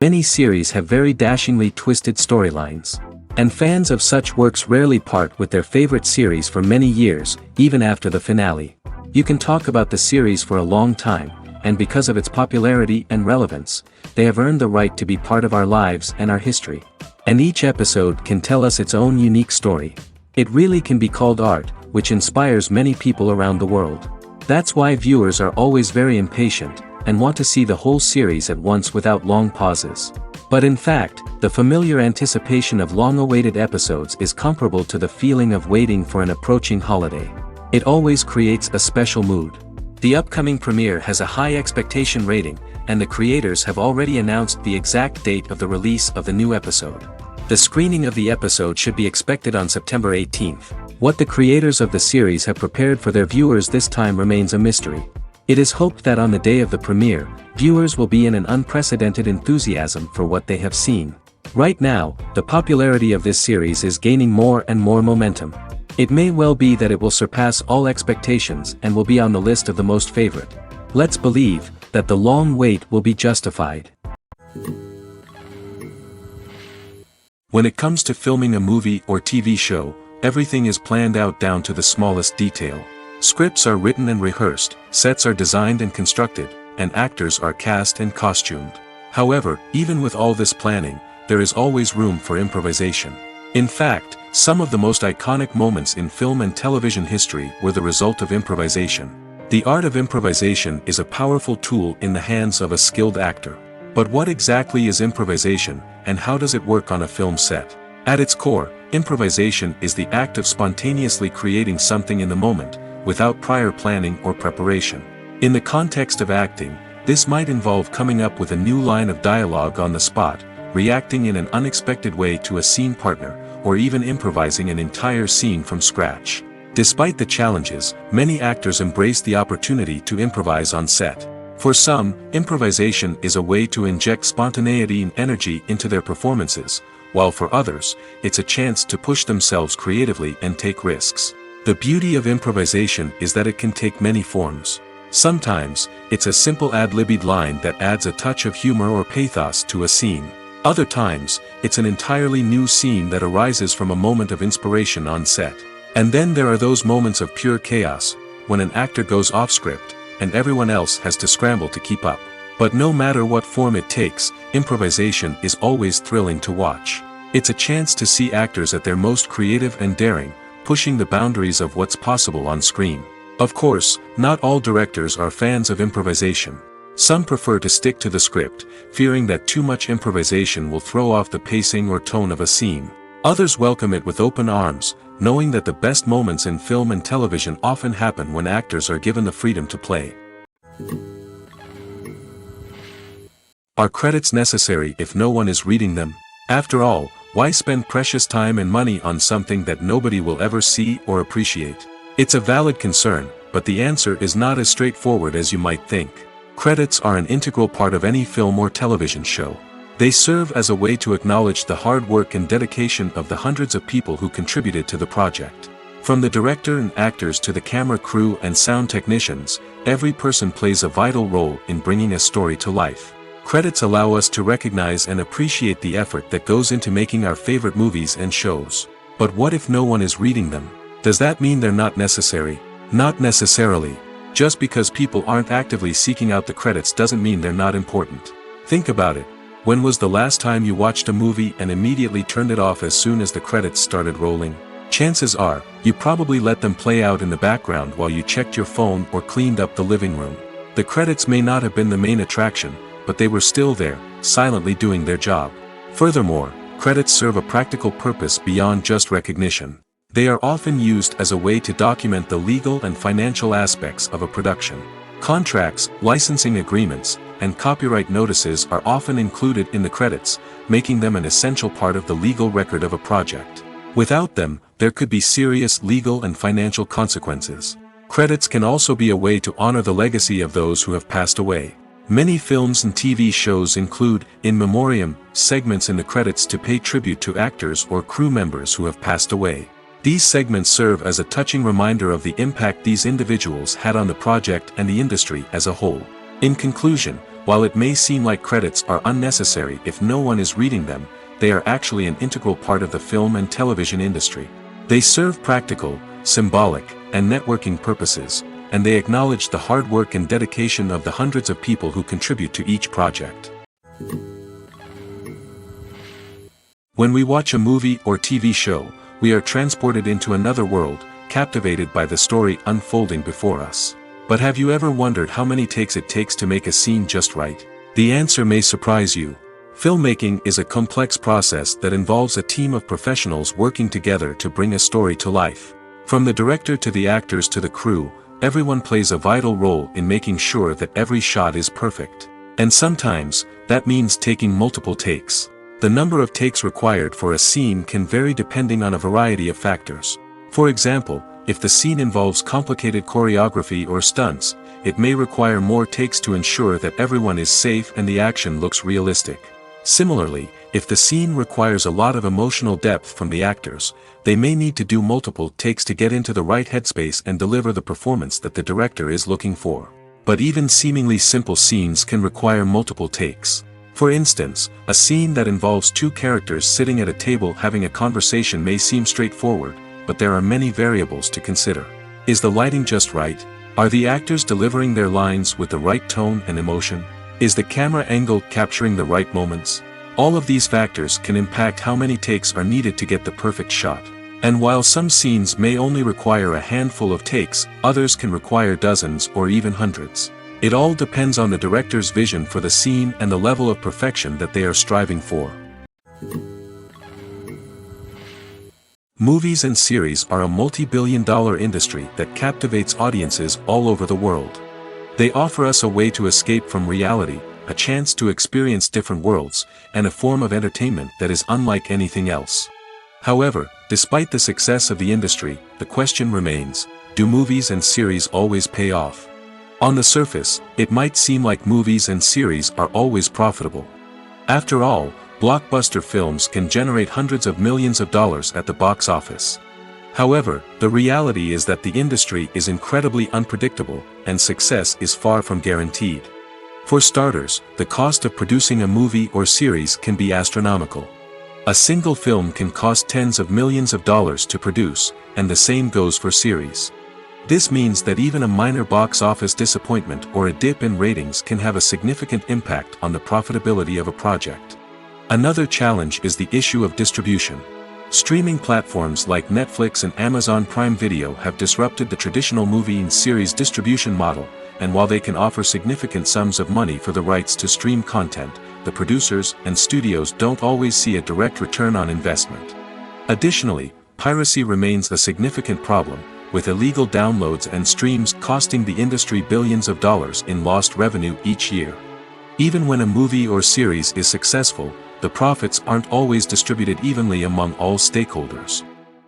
Many series have very dashingly twisted storylines. And fans of such works rarely part with their favorite series for many years, even after the finale. You can talk about the series for a long time, and because of its popularity and relevance, they have earned the right to be part of our lives and our history. And each episode can tell us its own unique story. It really can be called art, which inspires many people around the world. That's why viewers are always very impatient, and want to see the whole series at once without long pauses. But in fact, the familiar anticipation of long-awaited episodes is comparable to the feeling of waiting for an approaching holiday. It always creates a special mood. The upcoming premiere has a high expectation rating, and the creators have already announced the exact date of the release of the new episode. The screening of the episode should be expected on September 18th. What the creators of the series have prepared for their viewers this time remains a mystery. It is hoped that on the day of the premiere, viewers will be in an unprecedented enthusiasm for what they have seen. Right now, the popularity of this series is gaining more and more momentum. It may well be that it will surpass all expectations and will be on the list of the most favorite. Let's believe that the long wait will be justified. When it comes to filming a movie or TV show, everything is planned out down to the smallest detail. Scripts are written and rehearsed, sets are designed and constructed, and actors are cast and costumed. However, even with all this planning, there is always room for improvisation. In fact, some of the most iconic moments in film and television history were the result of improvisation. The art of improvisation is a powerful tool in the hands of a skilled actor. But what exactly is improvisation, and how does it work on a film set? At its core, improvisation is the act of spontaneously creating something in the moment, without prior planning or preparation. In the context of acting, this might involve coming up with a new line of dialogue on the spot, reacting in an unexpected way to a scene partner, or even improvising an entire scene from scratch. Despite the challenges, many actors embrace the opportunity to improvise on set. For some, improvisation is a way to inject spontaneity and energy into their performances, while for others, it's a chance to push themselves creatively and take risks. The beauty of improvisation is that it can take many forms. Sometimes, it's a simple ad-libbed line that adds a touch of humor or pathos to a scene. Other times, it's an entirely new scene that arises from a moment of inspiration on set. And then there are those moments of pure chaos, when an actor goes off script, and everyone else has to scramble to keep up. But no matter what form it takes, improvisation is always thrilling to watch. It's a chance to see actors at their most creative and daring, pushing the boundaries of what's possible on screen. Of course, not all directors are fans of improvisation. Some prefer to stick to the script, fearing that too much improvisation will throw off the pacing or tone of a scene. Others welcome it with open arms, knowing that the best moments in film and television often happen when actors are given the freedom to play. Are credits necessary if no one is reading them? After all, why spend precious time and money on something that nobody will ever see or appreciate? It's a valid concern, but the answer is not as straightforward as you might think. Credits are an integral part of any film or television show. They serve as a way to acknowledge the hard work and dedication of the hundreds of people who contributed to the project. From the director and actors to the camera crew and sound technicians, every person plays a vital role in bringing a story to life. Credits allow us to recognize and appreciate the effort that goes into making our favorite movies and shows. But what if no one is reading them? Does that mean they're not necessary? Not necessarily. Just because people aren't actively seeking out the credits doesn't mean they're not important. Think about it. When was the last time you watched a movie and immediately turned it off as soon as the credits started rolling? Chances are, you probably let them play out in the background while you checked your phone or cleaned up the living room. The credits may not have been the main attraction, but they were still there, silently doing their job. Furthermore, credits serve a practical purpose beyond just recognition. They are often used as a way to document the legal and financial aspects of a production. Contracts, licensing agreements, and copyright notices are often included in the credits, making them an essential part of the legal record of a project. Without them, there could be serious legal and financial consequences. Credits can also be a way to honor the legacy of those who have passed away. Many films and TV shows include, in memoriam, segments in the credits to pay tribute to actors or crew members who have passed away. These segments serve as a touching reminder of the impact these individuals had on the project and the industry as a whole. In conclusion, While it may seem like credits are unnecessary if no one is reading them, they are actually an integral part of the film and television industry. They serve practical, symbolic, and networking purposes, and they acknowledge the hard work and dedication of the hundreds of people who contribute to each project. When we watch a movie or TV show, we are transported into another world, captivated by the story unfolding before us. But have you ever wondered how many takes it takes to make a scene just right? The answer may surprise you. Filmmaking is a complex process that involves a team of professionals working together to bring a story to life. From the director to the actors to the crew, everyone plays a vital role in making sure that every shot is perfect. And sometimes, that means taking multiple takes. The number of takes required for a scene can vary depending on a variety of factors. For example, if the scene involves complicated choreography or stunts, it may require more takes to ensure that everyone is safe and the action looks realistic. Similarly, if the scene requires a lot of emotional depth from the actors, they may need to do multiple takes to get into the right headspace and deliver the performance that the director is looking for. But even seemingly simple scenes can require multiple takes. For instance, a scene that involves two characters sitting at a table having a conversation may seem straightforward, but there are many variables to consider. Is the lighting just right? Are the actors delivering their lines with the right tone and emotion? Is the camera angle capturing the right moments? All of these factors can impact how many takes are needed to get the perfect shot. And while some scenes may only require a handful of takes, others can require dozens or even hundreds. It all depends on the director's vision for the scene and the level of perfection that they are striving for. Movies and series are a multi-billion-dollar industry that captivates audiences all over the world. They offer us a way to escape from reality, a chance to experience different worlds, and a form of entertainment that is unlike anything else. However, despite the success of the industry, the question remains, do movies and series always pay off? On the surface, it might seem like movies and series are always profitable. After all, blockbuster films can generate hundreds of millions of dollars at the box office. However, the reality is that the industry is incredibly unpredictable, and success is far from guaranteed. For starters, the cost of producing a movie or series can be astronomical. A single film can cost tens of millions of dollars to produce, and the same goes for series. This means that even a minor box office disappointment or a dip in ratings can have a significant impact on the profitability of a project. Another challenge is the issue of distribution. Streaming platforms like Netflix and Amazon Prime Video have disrupted the traditional movie and series distribution model, and while they can offer significant sums of money for the rights to stream content, the producers and studios don't always see a direct return on investment. Additionally, piracy remains a significant problem, with illegal downloads and streams costing the industry billions of dollars in lost revenue each year. Even when a movie or series is successful, the profits aren't always distributed evenly among all stakeholders.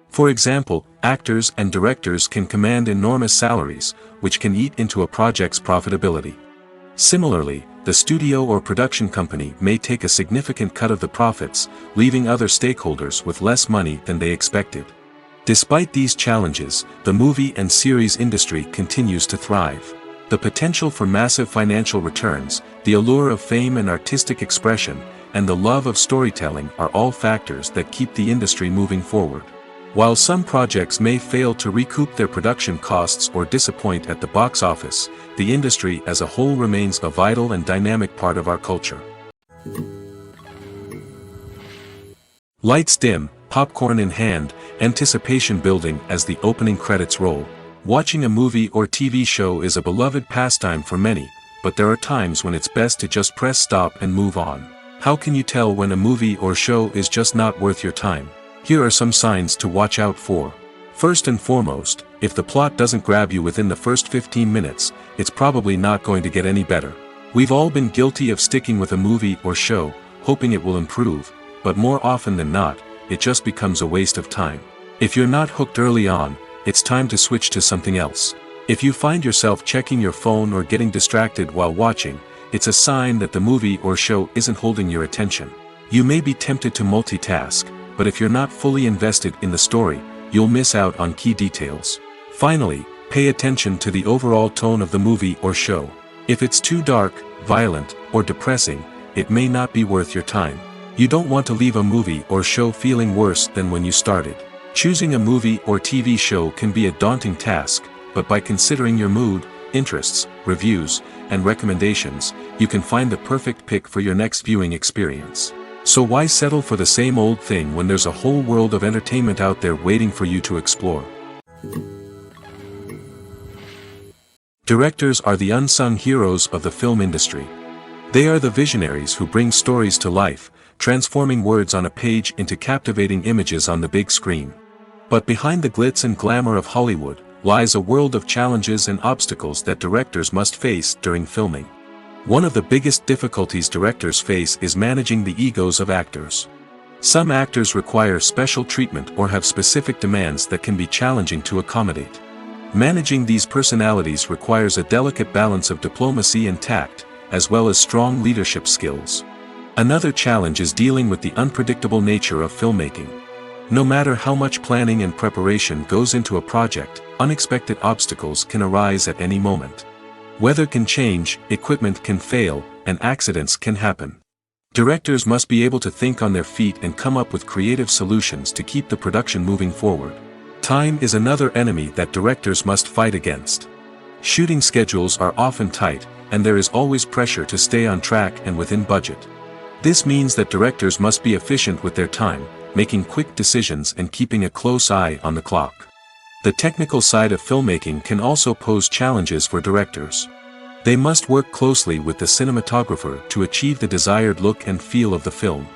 For example, actors and directors can command enormous salaries, which can eat into a project's profitability. Similarly, the studio or production company may take a significant cut of the profits, leaving other stakeholders with less money than they expected. Despite these challenges, the movie and series industry continues to thrive. The potential for massive financial returns, the allure of fame and artistic expression, and the love of storytelling are all factors that keep the industry moving forward. While some projects may fail to recoup their production costs or disappoint at the box office, the industry as a whole remains a vital and dynamic part of our culture. Lights dim, popcorn in hand, anticipation building as the opening credits roll. Watching a movie or TV show is a beloved pastime for many, but there are times when it's best to just press stop and move on. How can you tell when a movie or show is just not worth your time? Here are some signs to watch out for. First and foremost, if the plot doesn't grab you within the first 15 minutes, it's probably not going to get any better. We've all been guilty of sticking with a movie or show, hoping it will improve, but more often than not, it just becomes a waste of time. If you're not hooked early on, it's time to switch to something else. If you find yourself checking your phone or getting distracted while watching, it's a sign that the movie or show isn't holding your attention. You may be tempted to multitask, but if you're not fully invested in the story, you'll miss out on key details. Finally, pay attention to the overall tone of the movie or show. If it's too dark, violent, or depressing, it may not be worth your time. You don't want to leave a movie or show feeling worse than when you started. Choosing a movie or TV show can be a daunting task, but by considering your mood, interests, reviews, and recommendations, you can find the perfect pick for your next viewing experience. So why settle for the same old thing when there's a whole world of entertainment out there waiting for you to explore? Directors are the unsung heroes of the film industry. They are the visionaries who bring stories to life, transforming words on a page into captivating images on the big screen. But behind the glitz and glamour of Hollywood lies a world of challenges and obstacles that directors must face during filming. One of the biggest difficulties directors face is managing the egos of actors. Some actors require special treatment or have specific demands that can be challenging to accommodate. Managing these personalities requires a delicate balance of diplomacy and tact, as well as strong leadership skills. Another challenge is dealing with the unpredictable nature of filmmaking. No matter how much planning and preparation goes into a project, unexpected obstacles can arise at any moment. Weather can change, equipment can fail, and accidents can happen. Directors must be able to think on their feet and come up with creative solutions to keep the production moving forward. Time is another enemy that directors must fight against. Shooting schedules are often tight, and there is always pressure to stay on track and within budget. This means that directors must be efficient with their time, making quick decisions and keeping a close eye on the clock. The technical side of filmmaking can also pose challenges for directors. They must work closely with the cinematographer to achieve the desired look and feel of the film.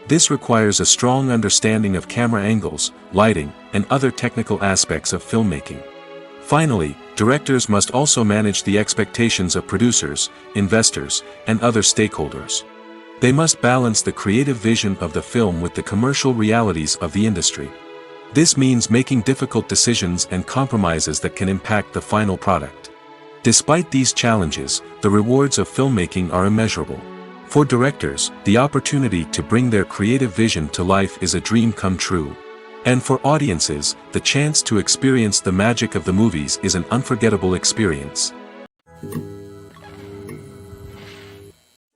This requires a strong understanding of camera angles, lighting, and other technical aspects of filmmaking. Finally, directors must also manage the expectations of producers, investors, and other stakeholders. They must balance the creative vision of the film with the commercial realities of the industry. This means making difficult decisions and compromises that can impact the final product. Despite these challenges, the rewards of filmmaking are immeasurable. For directors, the opportunity to bring their creative vision to life is a dream come true. And for audiences, the chance to experience the magic of the movies is an unforgettable experience.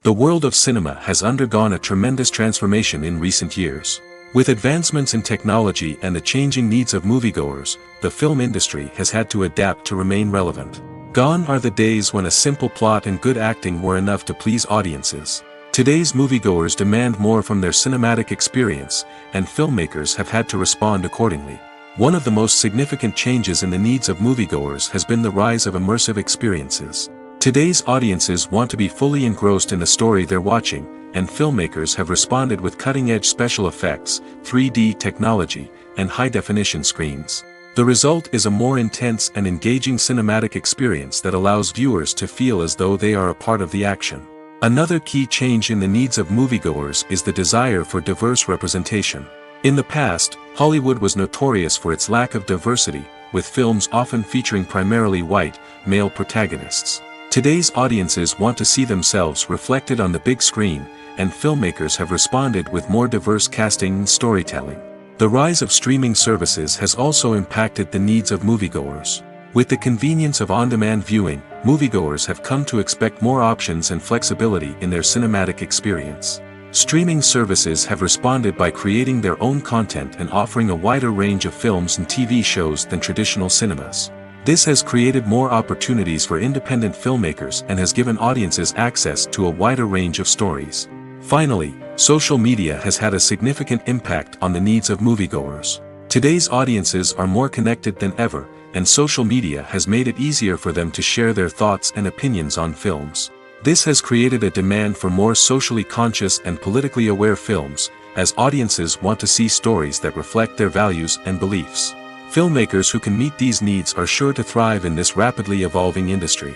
The world of cinema has undergone a tremendous transformation in recent years. With advancements in technology and the changing needs of moviegoers, the film industry has had to adapt to remain relevant. Gone are the days when a simple plot and good acting were enough to please audiences. Today's moviegoers demand more from their cinematic experience, and filmmakers have had to respond accordingly. One of the most significant changes in the needs of moviegoers has been the rise of immersive experiences. Today's audiences want to be fully engrossed in the story they're watching, and filmmakers have responded with cutting-edge special effects, 3D technology, and high-definition screens. The result is a more intense and engaging cinematic experience that allows viewers to feel as though they are a part of the action. Another key change in the needs of moviegoers is the desire for diverse representation. In the past, Hollywood was notorious for its lack of diversity, with films often featuring primarily white, male protagonists. Today's audiences want to see themselves reflected on the big screen, and filmmakers have responded with more diverse casting and storytelling. The rise of streaming services has also impacted the needs of moviegoers. With the convenience of on-demand viewing, moviegoers have come to expect more options and flexibility in their cinematic experience. Streaming services have responded by creating their own content and offering a wider range of films and TV shows than traditional cinemas. This has created more opportunities for independent filmmakers and has given audiences access to a wider range of stories. Finally, social media has had a significant impact on the needs of moviegoers. Today's audiences are more connected than ever, and social media has made it easier for them to share their thoughts and opinions on films. This has created a demand for more socially conscious and politically aware films, as audiences want to see stories that reflect their values and beliefs. Filmmakers who can meet these needs are sure to thrive in this rapidly evolving industry.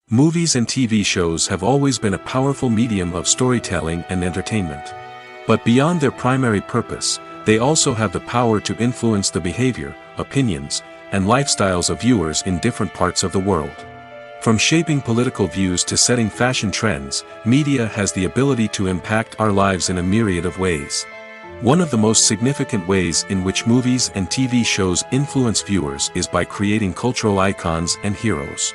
Movies and TV shows have always been a powerful medium of storytelling and entertainment. But beyond their primary purpose, they also have the power to influence the behavior, opinions, and lifestyles of viewers in different parts of the world. From shaping political views to setting fashion trends, media has the ability to impact our lives in a myriad of ways. One of the most significant ways in which movies and TV shows influence viewers is by creating cultural icons and heroes.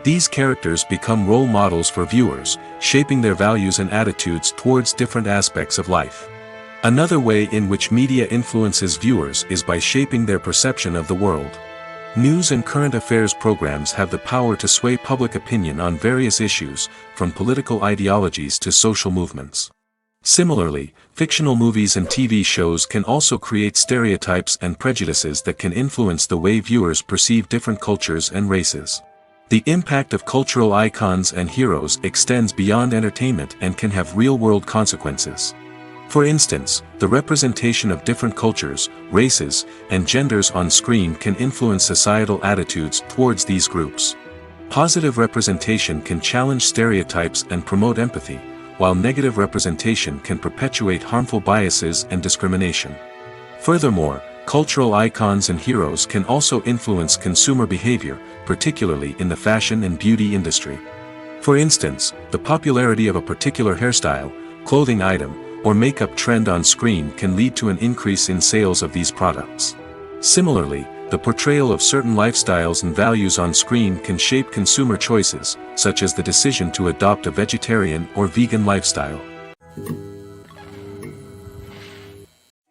These characters become role models for viewers, shaping their values and attitudes towards different aspects of life. Another way in which media influences viewers is by shaping their perception of the world. News and current affairs programs have the power to sway public opinion on various issues, from political ideologies to social movements. Similarly, fictional movies and TV shows can also create stereotypes and prejudices that can influence the way viewers perceive different cultures and races. The impact of cultural icons and heroes extends beyond entertainment and can have real-world consequences. For instance, the representation of different cultures, races, and genders on screen can influence societal attitudes towards these groups. Positive representation can challenge stereotypes and promote empathy, while negative representation can perpetuate harmful biases and discrimination. Furthermore, cultural icons and heroes can also influence consumer behavior, particularly in the fashion and beauty industry. For instance, the popularity of a particular hairstyle, clothing item, or makeup trend on screen can lead to an increase in sales of these products. Similarly, the portrayal of certain lifestyles and values on screen can shape consumer choices, such as the decision to adopt a vegetarian or vegan lifestyle.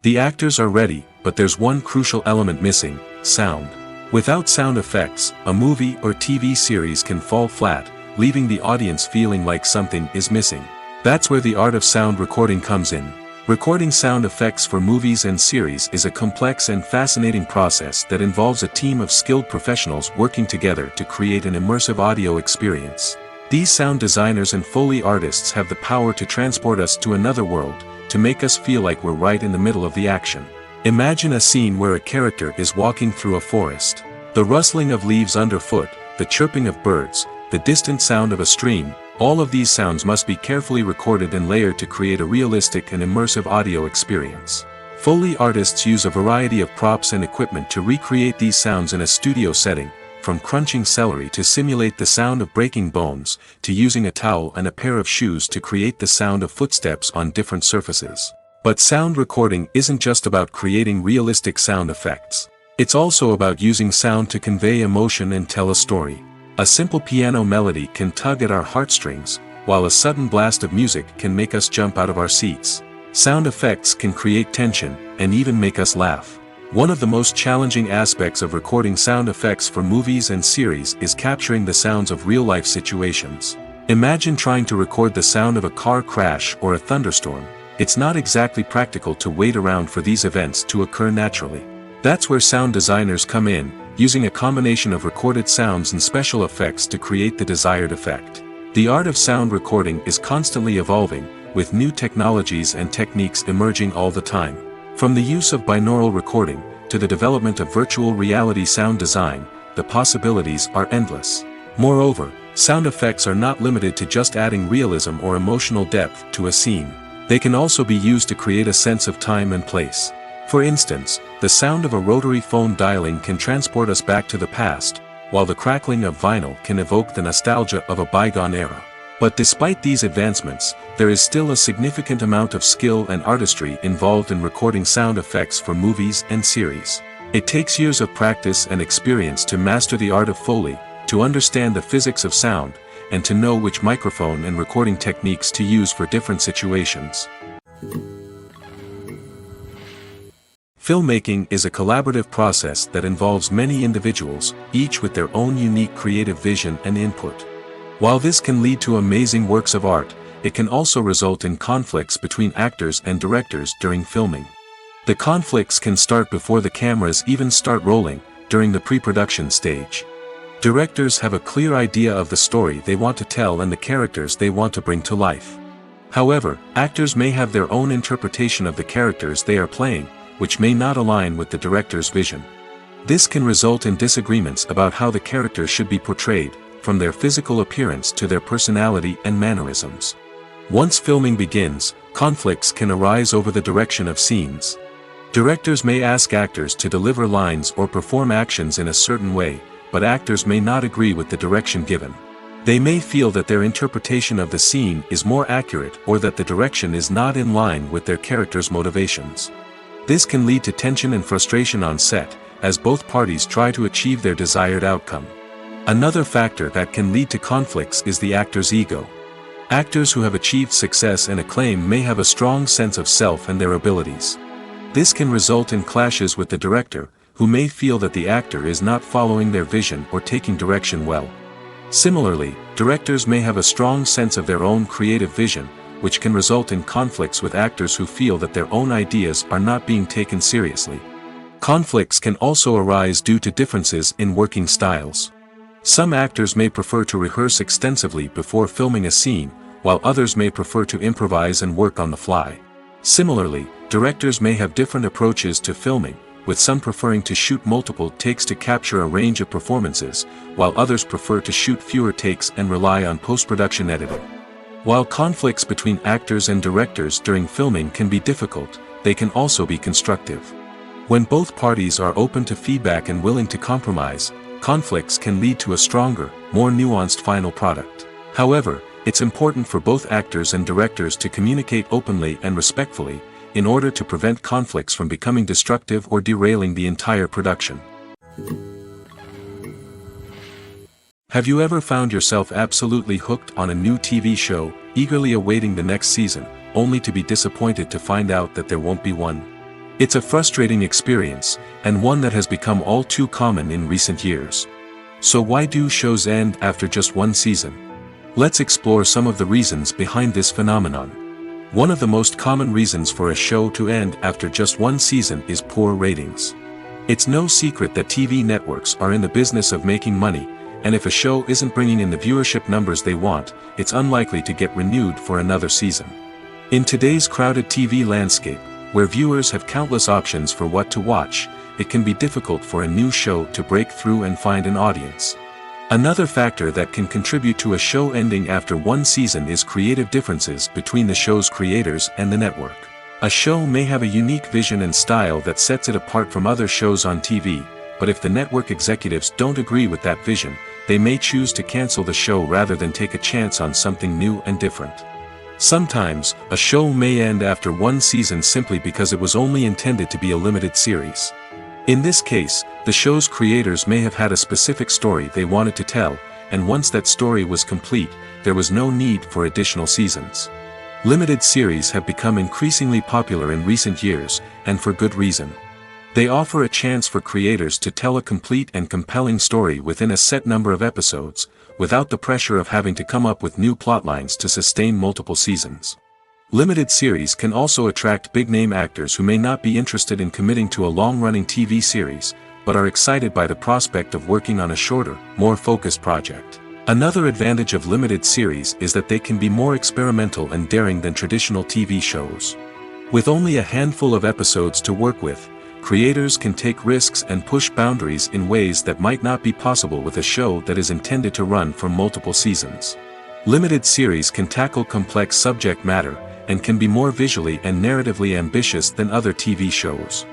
The actors are ready, but there's one crucial element missing: sound. Without sound effects, a movie or TV series can fall flat, leaving the audience feeling like something is missing. That's where the art of sound recording comes in. Recording sound effects for movies and series is a complex and fascinating process that involves a team of skilled professionals working together to create an immersive audio experience. These sound designers and Foley artists have the power to transport us to another world, to make us feel like we're right in the middle of the action. Imagine a scene where a character is walking through a forest. The rustling of leaves underfoot, the chirping of birds, the distant sound of a stream, all of these sounds must be carefully recorded and layered to create a realistic and immersive audio experience. Foley artists use a variety of props and equipment to recreate these sounds in a studio setting, from crunching celery to simulate the sound of breaking bones, to using a towel and a pair of shoes to create the sound of footsteps on different surfaces. But sound recording isn't just about creating realistic sound effects. It's also about using sound to convey emotion and tell a story. A simple piano melody can tug at our heartstrings, while a sudden blast of music can make us jump out of our seats. Sound effects can create tension, and even make us laugh. One of the most challenging aspects of recording sound effects for movies and series is capturing the sounds of real-life situations. Imagine trying to record the sound of a car crash or a thunderstorm. It's not exactly practical to wait around for these events to occur naturally. That's where sound designers come in, using a combination of recorded sounds and special effects to create the desired effect. The art of sound recording is constantly evolving, with new technologies and techniques emerging all the time. From the use of binaural recording, to the development of virtual reality sound design, the possibilities are endless. Moreover, sound effects are not limited to just adding realism or emotional depth to a scene. They can also be used to create a sense of time and place. For instance, the sound of a rotary phone dialing can transport us back to the past, while the crackling of vinyl can evoke the nostalgia of a bygone era. But despite these advancements, there is still a significant amount of skill and artistry involved in recording sound effects for movies and series. It takes years of practice and experience to master the art of Foley, to understand the physics of sound, and to know which microphone and recording techniques to use for different situations. Filmmaking is a collaborative process that involves many individuals, each with their own unique creative vision and input. While this can lead to amazing works of art, it can also result in conflicts between actors and directors during filming. The conflicts can start before the cameras even start rolling, during the pre-production stage. Directors have a clear idea of the story they want to tell and the characters they want to bring to life. However, actors may have their own interpretation of the characters they are playing, which may not align with the director's vision. This can result in disagreements about how the characters should be portrayed, from their physical appearance to their personality and mannerisms. Once filming begins, conflicts can arise over the direction of scenes. Directors may ask actors to deliver lines or perform actions in a certain way, but actors may not agree with the direction given. They may feel that their interpretation of the scene is more accurate or that the direction is not in line with their character's motivations. This can lead to tension and frustration on set, as both parties try to achieve their desired outcome. Another factor that can lead to conflicts is the actor's ego. Actors who have achieved success and acclaim may have a strong sense of self and their abilities. This can result in clashes with the director, who may feel that the actor is not following their vision or taking direction well. Similarly, directors may have a strong sense of their own creative vision, which can result in conflicts with actors who feel that their own ideas are not being taken seriously. Conflicts can also arise due to differences in working styles. Some actors may prefer to rehearse extensively before filming a scene, while others may prefer to improvise and work on the fly. Similarly, directors may have different approaches to filming, with some preferring to shoot multiple takes to capture a range of performances, while others prefer to shoot fewer takes and rely on post-production editing. While conflicts between actors and directors during filming can be difficult, they can also be constructive. When both parties are open to feedback and willing to compromise, conflicts can lead to a stronger, more nuanced final product. However, it's important for both actors and directors to communicate openly and respectfully, in order to prevent conflicts from becoming destructive or derailing the entire production. Have you ever found yourself absolutely hooked on a new TV show, eagerly awaiting the next season, only to be disappointed to find out that there won't be one? It's a frustrating experience, and one that has become all too common in recent years. So why do shows end after just one season? Let's explore some of the reasons behind this phenomenon. One of the most common reasons for a show to end after just one season is poor ratings. It's no secret that TV networks are in the business of making money, and if a show isn't bringing in the viewership numbers they want, it's unlikely to get renewed for another season. In today's crowded TV landscape, where viewers have countless options for what to watch, it can be difficult for a new show to break through and find an audience. Another factor that can contribute to a show ending after one season is creative differences between the show's creators and the network. A show may have a unique vision and style that sets it apart from other shows on TV, but if the network executives don't agree with that vision, they may choose to cancel the show rather than take a chance on something new and different. Sometimes, a show may end after one season simply because it was only intended to be a limited series. In this case, the show's creators may have had a specific story they wanted to tell, and once that story was complete, there was no need for additional seasons. Limited series have become increasingly popular in recent years, and for good reason. They offer a chance for creators to tell a complete and compelling story within a set number of episodes, without the pressure of having to come up with new plotlines to sustain multiple seasons. Limited series can also attract big-name actors who may not be interested in committing to a long-running TV series, but are excited by the prospect of working on a shorter, more focused project. Another advantage of limited series is that they can be more experimental and daring than traditional TV shows. With only a handful of episodes to work with, creators can take risks and push boundaries in ways that might not be possible with a show that is intended to run for multiple seasons. Limited series can tackle complex subject matter, and can be more visually and narratively ambitious than other TV shows.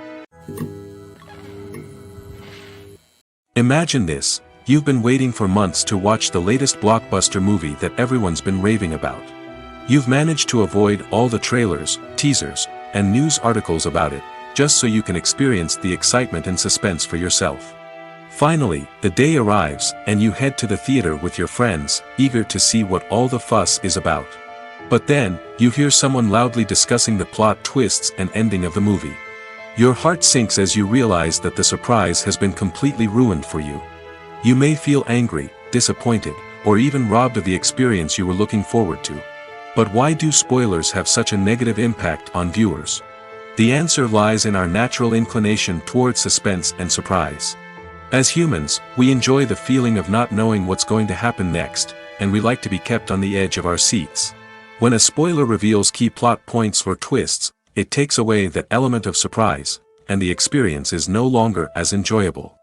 Imagine this: you've been waiting for months to watch the latest blockbuster movie that everyone's been raving about. You've managed to avoid all the trailers, teasers, and news articles about it, just so you can experience the excitement and suspense for yourself. Finally, the day arrives, and you head to the theater with your friends, eager to see what all the fuss is about. But then, you hear someone loudly discussing the plot twists and ending of the movie. Your heart sinks as you realize that the surprise has been completely ruined for you. You may feel angry, disappointed, or even robbed of the experience you were looking forward to. But why do spoilers have such a negative impact on viewers? The answer lies in our natural inclination toward suspense and surprise. As humans, we enjoy the feeling of not knowing what's going to happen next, and we like to be kept on the edge of our seats. When a spoiler reveals key plot points or twists, it takes away that element of surprise, and the experience is no longer as enjoyable.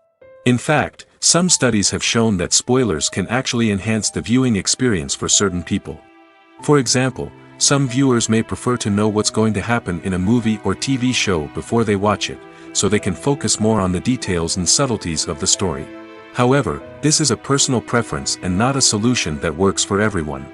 In fact, some studies have shown that spoilers can actually enhance the viewing experience for certain people. For example, some viewers may prefer to know what's going to happen in a movie or TV show before they watch it, so they can focus more on the details and subtleties of the story. However, this is a personal preference and not a solution that works for everyone.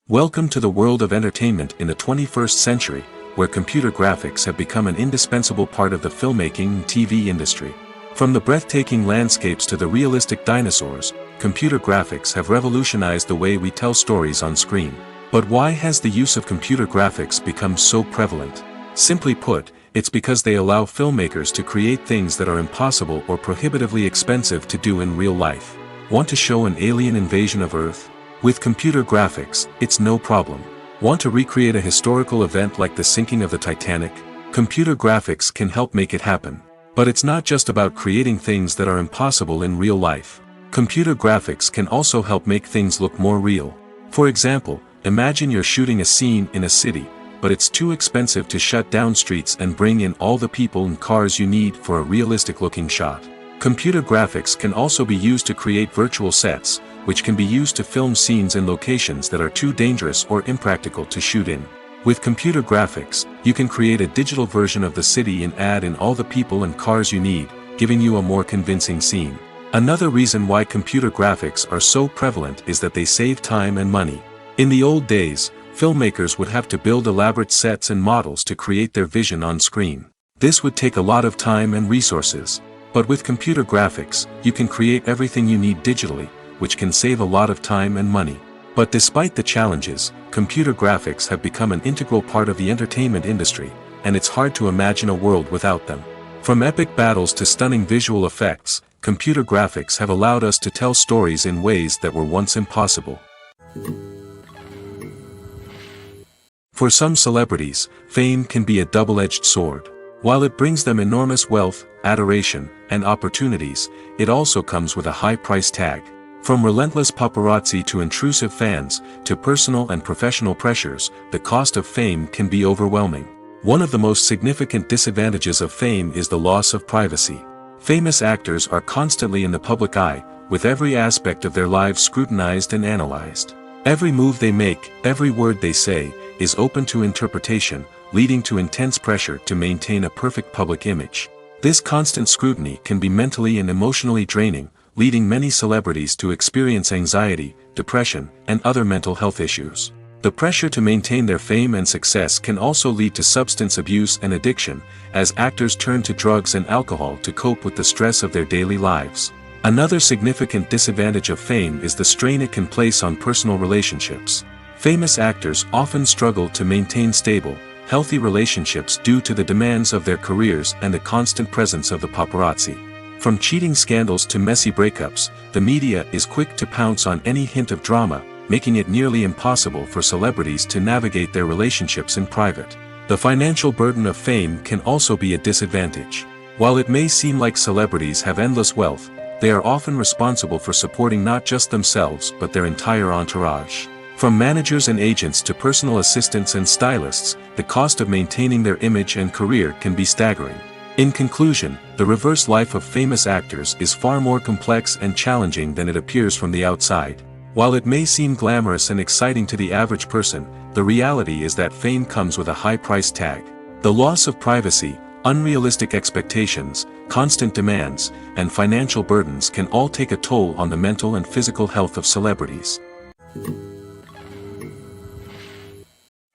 Welcome to the world of entertainment in the 21st century, where computer graphics have become an indispensable part of the filmmaking and TV industry. From the breathtaking landscapes to the realistic dinosaurs, computer graphics have revolutionized the way we tell stories on screen. But why has the use of computer graphics become so prevalent? Simply put, it's because they allow filmmakers to create things that are impossible or prohibitively expensive to do in real life. Want to show an alien invasion of Earth? With computer graphics, it's no problem. Want to recreate a historical event like the sinking of the Titanic? Computer graphics can help make it happen. But it's not just about creating things that are impossible in real life. Computer graphics can also help make things look more real. For example, imagine you're shooting a scene in a city, but it's too expensive to shut down streets and bring in all the people and cars you need for a realistic-looking shot. Computer graphics can also be used to create virtual sets, which can be used to film scenes in locations that are too dangerous or impractical to shoot in. With computer graphics, you can create a digital version of the city and add in all the people and cars you need, giving you a more convincing scene. Another reason why computer graphics are so prevalent is that they save time and money. In the old days, filmmakers would have to build elaborate sets and models to create their vision on screen. This would take a lot of time and resources. But with computer graphics, you can create everything you need digitally, which can save a lot of time and money. But despite the challenges, computer graphics have become an integral part of the entertainment industry, and it's hard to imagine a world without them. From epic battles to stunning visual effects, computer graphics have allowed us to tell stories in ways that were once impossible. For some celebrities, fame can be a double-edged sword. While it brings them enormous wealth, adoration, and opportunities, it also comes with a high price tag. From relentless paparazzi to intrusive fans, to personal and professional pressures, the cost of fame can be overwhelming. One of the most significant disadvantages of fame is the loss of privacy. Famous actors are constantly in the public eye, with every aspect of their lives scrutinized and analyzed. Every move they make, every word they say, is open to interpretation, leading to intense pressure to maintain a perfect public image. This constant scrutiny can be mentally and emotionally draining, leading many celebrities to experience anxiety, depression, and other mental health issues. The pressure to maintain their fame and success can also lead to substance abuse and addiction, as actors turn to drugs and alcohol to cope with the stress of their daily lives. Another significant disadvantage of fame is the strain it can place on personal relationships. Famous actors often struggle to maintain stable, healthy relationships due to the demands of their careers and the constant presence of the paparazzi. From cheating scandals to messy breakups, the media is quick to pounce on any hint of drama, making it nearly impossible for celebrities to navigate their relationships in private. The financial burden of fame can also be a disadvantage. While it may seem like celebrities have endless wealth, they are often responsible for supporting not just themselves but their entire entourage. From managers and agents to personal assistants and stylists, the cost of maintaining their image and career can be staggering. In conclusion, the reverse life of famous actors is far more complex and challenging than it appears from the outside. While it may seem glamorous and exciting to the average person, the reality is that fame comes with a high price tag. The loss of privacy, unrealistic expectations, constant demands, and financial burdens can all take a toll on the mental and physical health of celebrities.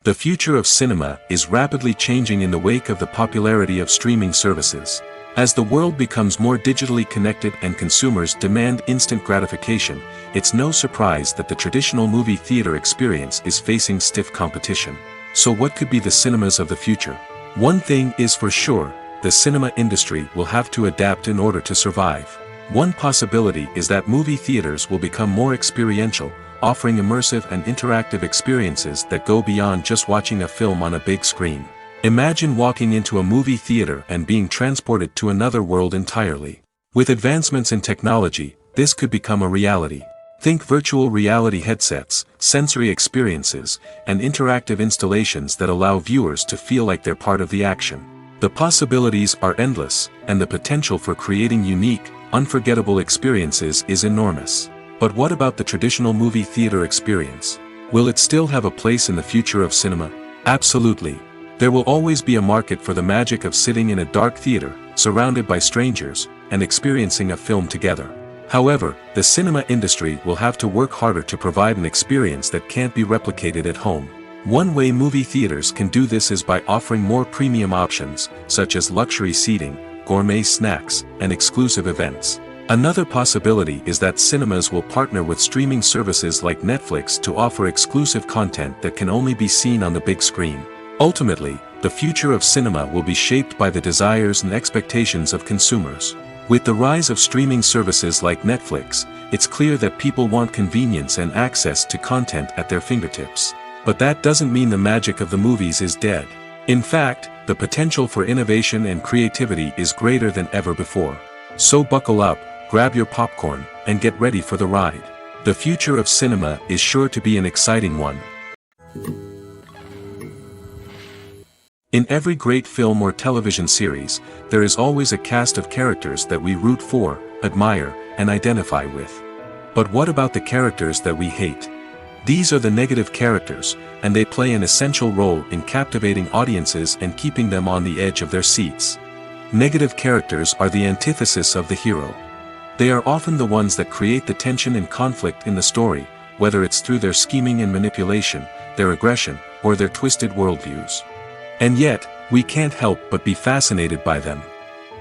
The future of cinema is rapidly changing in the wake of the popularity of streaming services. As the world becomes more digitally connected and consumers demand instant gratification, it's no surprise that the traditional movie theater experience is facing stiff competition. So what could be the cinemas of the future? One thing is for sure, the cinema industry will have to adapt in order to survive. One possibility is that movie theaters will become more experiential, offering immersive and interactive experiences that go beyond just watching a film on a big screen. Imagine walking into a movie theater and being transported to another world entirely. With advancements in technology, this could become a reality. Think virtual reality headsets, sensory experiences, and interactive installations that allow viewers to feel like they're part of the action. The possibilities are endless, and the potential for creating unique, unforgettable experiences is enormous. But what about the traditional movie theater experience? Will it still have a place in the future of cinema? Absolutely. There will always be a market for the magic of sitting in a dark theater, surrounded by strangers, and experiencing a film together. However, the cinema industry will have to work harder to provide an experience that can't be replicated at home. One way movie theaters can do this is by offering more premium options, such as luxury seating, gourmet snacks, and exclusive events. Another possibility is that cinemas will partner with streaming services like Netflix to offer exclusive content that can only be seen on the big screen. Ultimately, the future of cinema will be shaped by the desires and expectations of consumers. With the rise of streaming services like Netflix, it's clear that people want convenience and access to content at their fingertips. But that doesn't mean the magic of the movies is dead. In fact, the potential for innovation and creativity is greater than ever before. So buckle up, grab your popcorn, and get ready for the ride. The future of cinema is sure to be an exciting one. In every great film or television series, there is always a cast of characters that we root for, admire, and identify with. But what about the characters that we hate? These are the negative characters, and they play an essential role in captivating audiences and keeping them on the edge of their seats. Negative characters are the antithesis of the hero. They are often the ones that create the tension and conflict in the story, whether it's through their scheming and manipulation, their aggression, or their twisted worldviews. And yet, we can't help but be fascinated by them.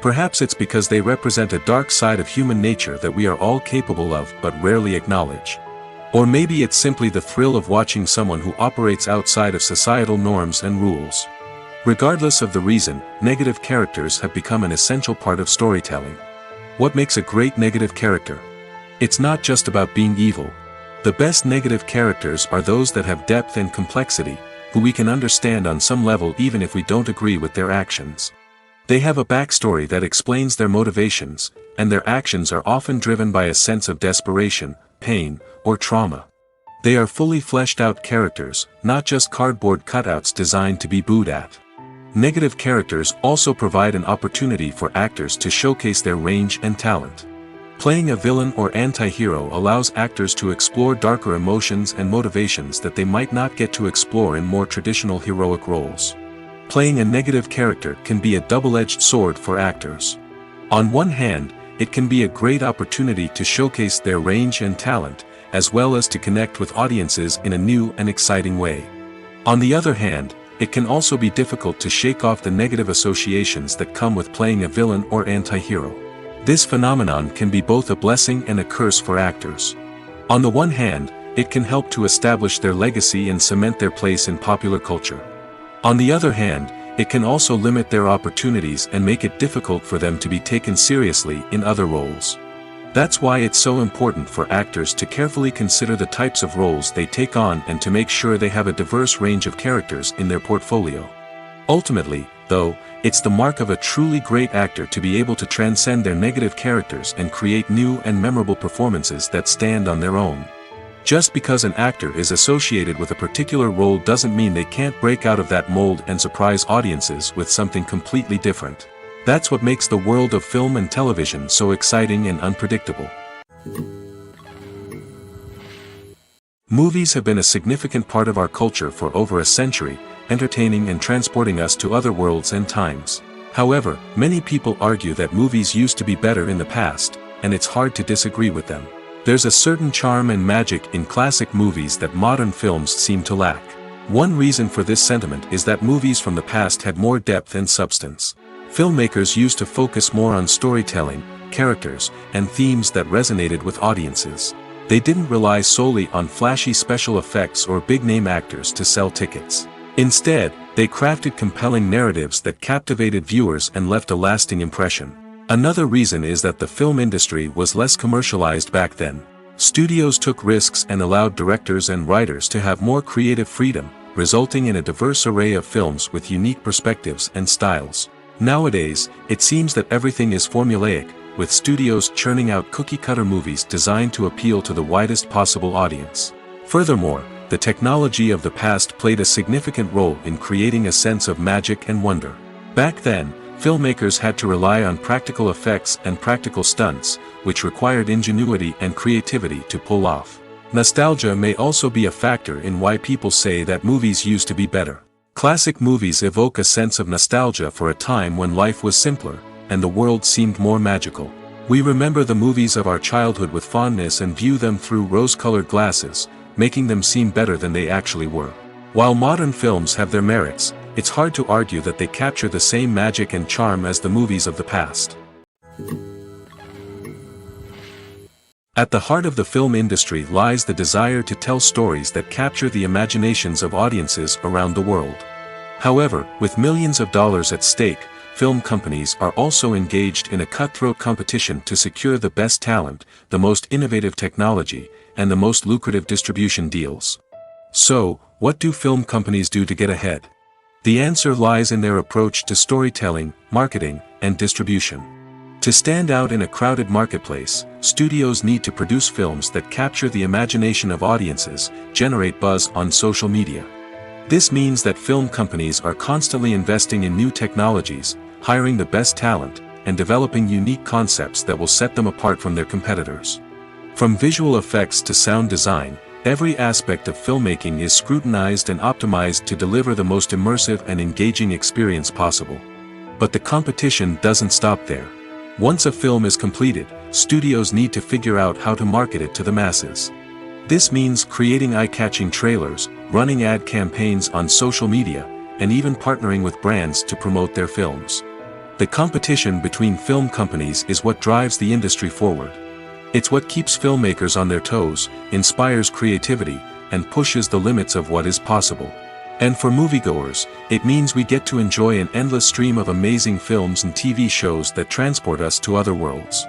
Perhaps it's because they represent a dark side of human nature that we are all capable of but rarely acknowledge. Or maybe it's simply the thrill of watching someone who operates outside of societal norms and rules. Regardless of the reason, negative characters have become an essential part of storytelling. What makes a great negative character? It's not just about being evil. The best negative characters are those that have depth and complexity, who we can understand on some level even if we don't agree with their actions. They have a backstory that explains their motivations, and their actions are often driven by a sense of desperation, pain, or trauma. They are fully fleshed out characters, not just cardboard cutouts designed to be booed at. Negative characters also provide an opportunity for actors to showcase their range and talent. Playing a villain or anti-hero allows actors to explore darker emotions and motivations that they might not get to explore in more traditional heroic roles. Playing a negative character can be a double-edged sword for actors. On one hand, it can be a great opportunity to showcase their range and talent, as well as to connect with audiences in a new and exciting way. On the other hand, it can also be difficult to shake off the negative associations that come with playing a villain or anti-hero. This phenomenon can be both a blessing and a curse for actors. On the one hand, it can help to establish their legacy and cement their place in popular culture. On the other hand, it can also limit their opportunities and make it difficult for them to be taken seriously in other roles. That's why it's so important for actors to carefully consider the types of roles they take on and to make sure they have a diverse range of characters in their portfolio. Ultimately, though, it's the mark of a truly great actor to be able to transcend their negative characters and create new and memorable performances that stand on their own. Just because an actor is associated with a particular role doesn't mean they can't break out of that mold and surprise audiences with something completely different. That's what makes the world of film and television so exciting and unpredictable. Movies have been a significant part of our culture for over a century, entertaining and transporting us to other worlds and times. However, many people argue that movies used to be better in the past, and it's hard to disagree with them. There's a certain charm and magic in classic movies that modern films seem to lack. One reason for this sentiment is that movies from the past had more depth and substance. Filmmakers used to focus more on storytelling, characters, and themes that resonated with audiences. They didn't rely solely on flashy special effects or big-name actors to sell tickets. Instead, they crafted compelling narratives that captivated viewers and left a lasting impression. Another reason is that the film industry was less commercialized back then. Studios took risks and allowed directors and writers to have more creative freedom, resulting in a diverse array of films with unique perspectives and styles. Nowadays, it seems that everything is formulaic, with studios churning out cookie-cutter movies designed to appeal to the widest possible audience. Furthermore, the technology of the past played a significant role in creating a sense of magic and wonder. Back then, filmmakers had to rely on practical effects and practical stunts, which required ingenuity and creativity to pull off. Nostalgia may also be a factor in why people say that movies used to be better. Classic movies evoke a sense of nostalgia for a time when life was simpler, and the world seemed more magical. We remember the movies of our childhood with fondness and view them through rose-colored glasses, making them seem better than they actually were. While modern films have their merits, it's hard to argue that they capture the same magic and charm as the movies of the past. At the heart of the film industry lies the desire to tell stories that capture the imaginations of audiences around the world. However, with millions of dollars at stake, film companies are also engaged in a cutthroat competition to secure the best talent, the most innovative technology, and the most lucrative distribution deals. So, what do film companies do to get ahead? The answer lies in their approach to storytelling, marketing, and distribution. To stand out in a crowded marketplace, studios need to produce films that capture the imagination of audiences, generate buzz on social media. This means that film companies are constantly investing in new technologies, hiring the best talent, and developing unique concepts that will set them apart from their competitors. From visual effects to sound design, every aspect of filmmaking is scrutinized and optimized to deliver the most immersive and engaging experience possible. But the competition doesn't stop there. Once a film is completed, studios need to figure out how to market it to the masses. This means creating eye-catching trailers, running ad campaigns on social media, and even partnering with brands to promote their films. The competition between film companies is what drives the industry forward. It's what keeps filmmakers on their toes, inspires creativity, and pushes the limits of what is possible. And for moviegoers, it means we get to enjoy an endless stream of amazing films and TV shows that transport us to other worlds.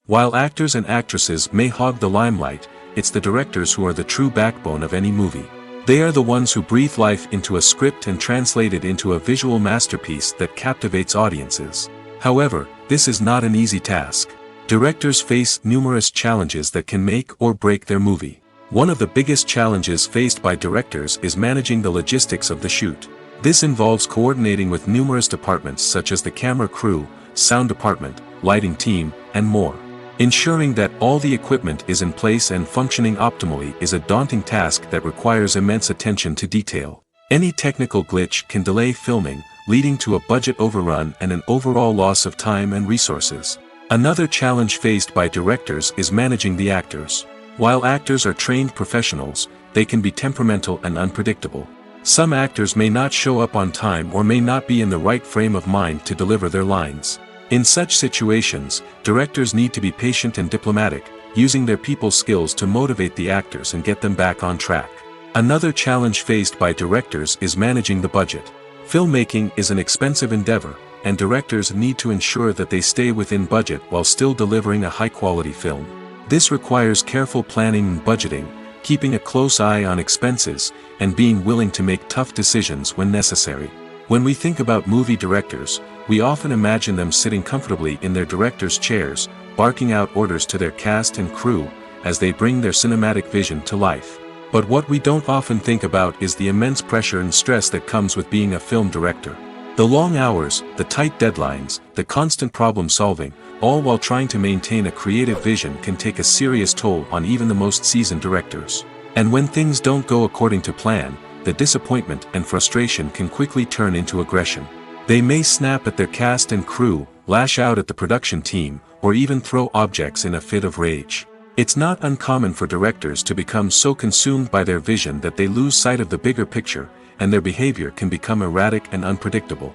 While actors and actresses may hog the limelight, it's the directors who are the true backbone of any movie. They are the ones who breathe life into a script and translate it into a visual masterpiece that captivates audiences. However, this is not an easy task. Directors face numerous challenges that can make or break their movie. One of the biggest challenges faced by directors is managing the logistics of the shoot. This involves coordinating with numerous departments such as the camera crew, sound department, lighting team, and more. Ensuring that all the equipment is in place and functioning optimally is a daunting task that requires immense attention to detail. Any technical glitch can delay filming, leading to a budget overrun and an overall loss of time and resources. Another challenge faced by directors is managing the actors. While actors are trained professionals, they can be temperamental and unpredictable. Some actors may not show up on time or may not be in the right frame of mind to deliver their lines. In such situations, directors need to be patient and diplomatic, using their people skills to motivate the actors and get them back on track. Another challenge faced by directors is managing the budget. Filmmaking is an expensive endeavor, and directors need to ensure that they stay within budget while still delivering a high-quality film. This requires careful planning and budgeting, keeping a close eye on expenses, and being willing to make tough decisions when necessary. When we think about movie directors, we often imagine them sitting comfortably in their director's chairs, barking out orders to their cast and crew, as they bring their cinematic vision to life. But what we don't often think about is the immense pressure and stress that comes with being a film director. The long hours, the tight deadlines, the constant problem solving, all while trying to maintain a creative vision can take a serious toll on even the most seasoned directors. And when things don't go according to plan, the disappointment and frustration can quickly turn into aggression. They may snap at their cast and crew, lash out at the production team, or even throw objects in a fit of rage. It's not uncommon for directors to become so consumed by their vision that they lose sight of the bigger picture, and their behavior can become erratic and unpredictable.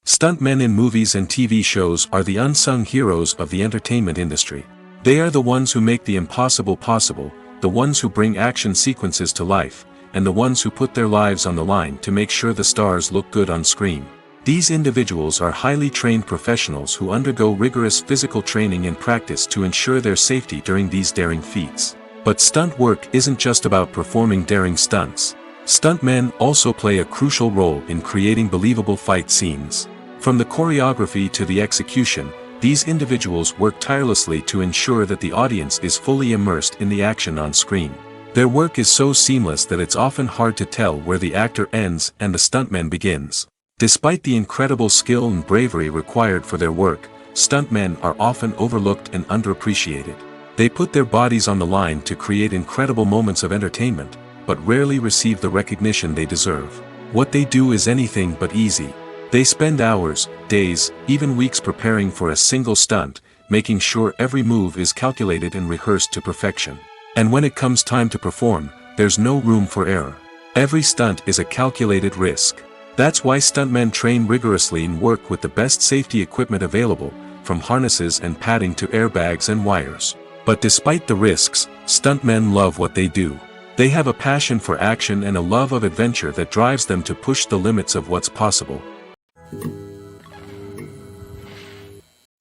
Stuntmen in movies and TV shows are the unsung heroes of the entertainment industry. They are the ones who make the impossible possible, the ones who bring action sequences to life, and the ones who put their lives on the line to make sure the stars look good on screen. These individuals are highly trained professionals who undergo rigorous physical training and practice to ensure their safety during these daring feats. But stunt work isn't just about performing daring stunts. Stuntmen also play a crucial role in creating believable fight scenes. From the choreography to the execution, these individuals work tirelessly to ensure that the audience is fully immersed in the action on screen. Their work is so seamless that it's often hard to tell where the actor ends and the stuntman begins. Despite the incredible skill and bravery required for their work, stuntmen are often overlooked and underappreciated. They put their bodies on the line to create incredible moments of entertainment, but rarely receive the recognition they deserve. What they do is anything but easy. They spend hours, days, even weeks preparing for a single stunt, making sure every move is calculated and rehearsed to perfection. And when it comes time to perform, there's no room for error. Every stunt is a calculated risk. That's why stuntmen train rigorously and work with the best safety equipment available, from harnesses and padding to airbags and wires. But despite the risks, stuntmen love what they do. They have a passion for action and a love of adventure that drives them to push the limits of what's possible.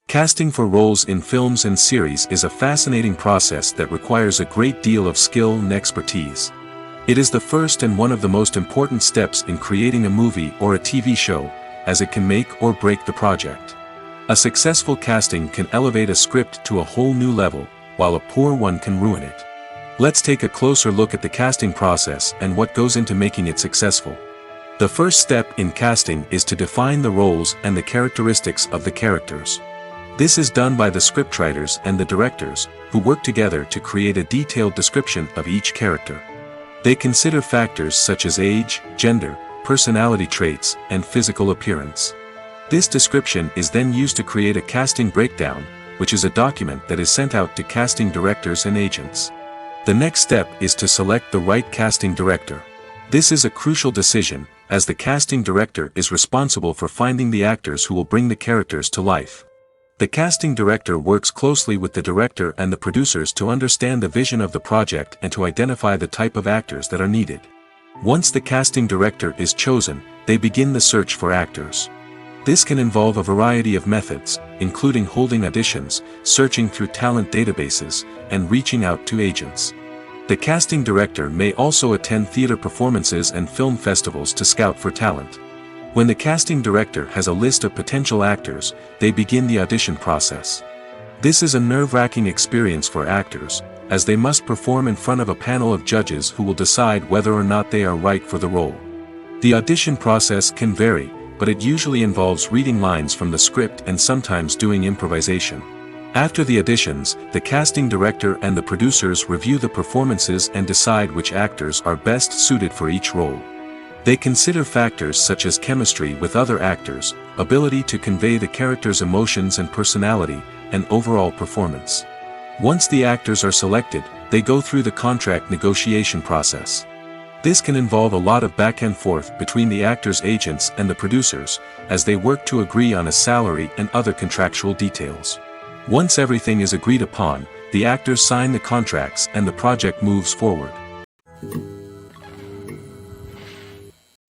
Casting for roles in films and series is a fascinating process that requires a great deal of skill and expertise. It is the first and one of the most important steps in creating a movie or a TV show, as it can make or break the project. A successful casting can elevate a script to a whole new level, while a poor one can ruin it. Let's take a closer look at the casting process and what goes into making it successful. The first step in casting is to define the roles and the characteristics of the characters. This is done by the scriptwriters and the directors, who work together to create a detailed description of each character. They consider factors such as age, gender, personality traits, and physical appearance. This description is then used to create a casting breakdown, which is a document that is sent out to casting directors and agents. The next step is to select the right casting director. This is a crucial decision, as the casting director is responsible for finding the actors who will bring the characters to life. The casting director works closely with the director and the producers to understand the vision of the project and to identify the type of actors that are needed. Once the casting director is chosen, they begin the search for actors. This can involve a variety of methods, including holding auditions, searching through talent databases, and reaching out to agents. The casting director may also attend theater performances and film festivals to scout for talent. When the casting director has a list of potential actors, they begin the audition process. This is a nerve-wracking experience for actors, as they must perform in front of a panel of judges who will decide whether or not they are right for the role. The audition process can vary, but it usually involves reading lines from the script and sometimes doing improvisation. After the auditions, the casting director and the producers review the performances and decide which actors are best suited for each role. They consider factors such as chemistry with other actors, ability to convey the character's emotions and personality, and overall performance. Once the actors are selected, they go through the contract negotiation process. This can involve a lot of back and forth between the actors' agents and the producers, as they work to agree on a salary and other contractual details. Once everything is agreed upon, the actors sign the contracts and the project moves forward.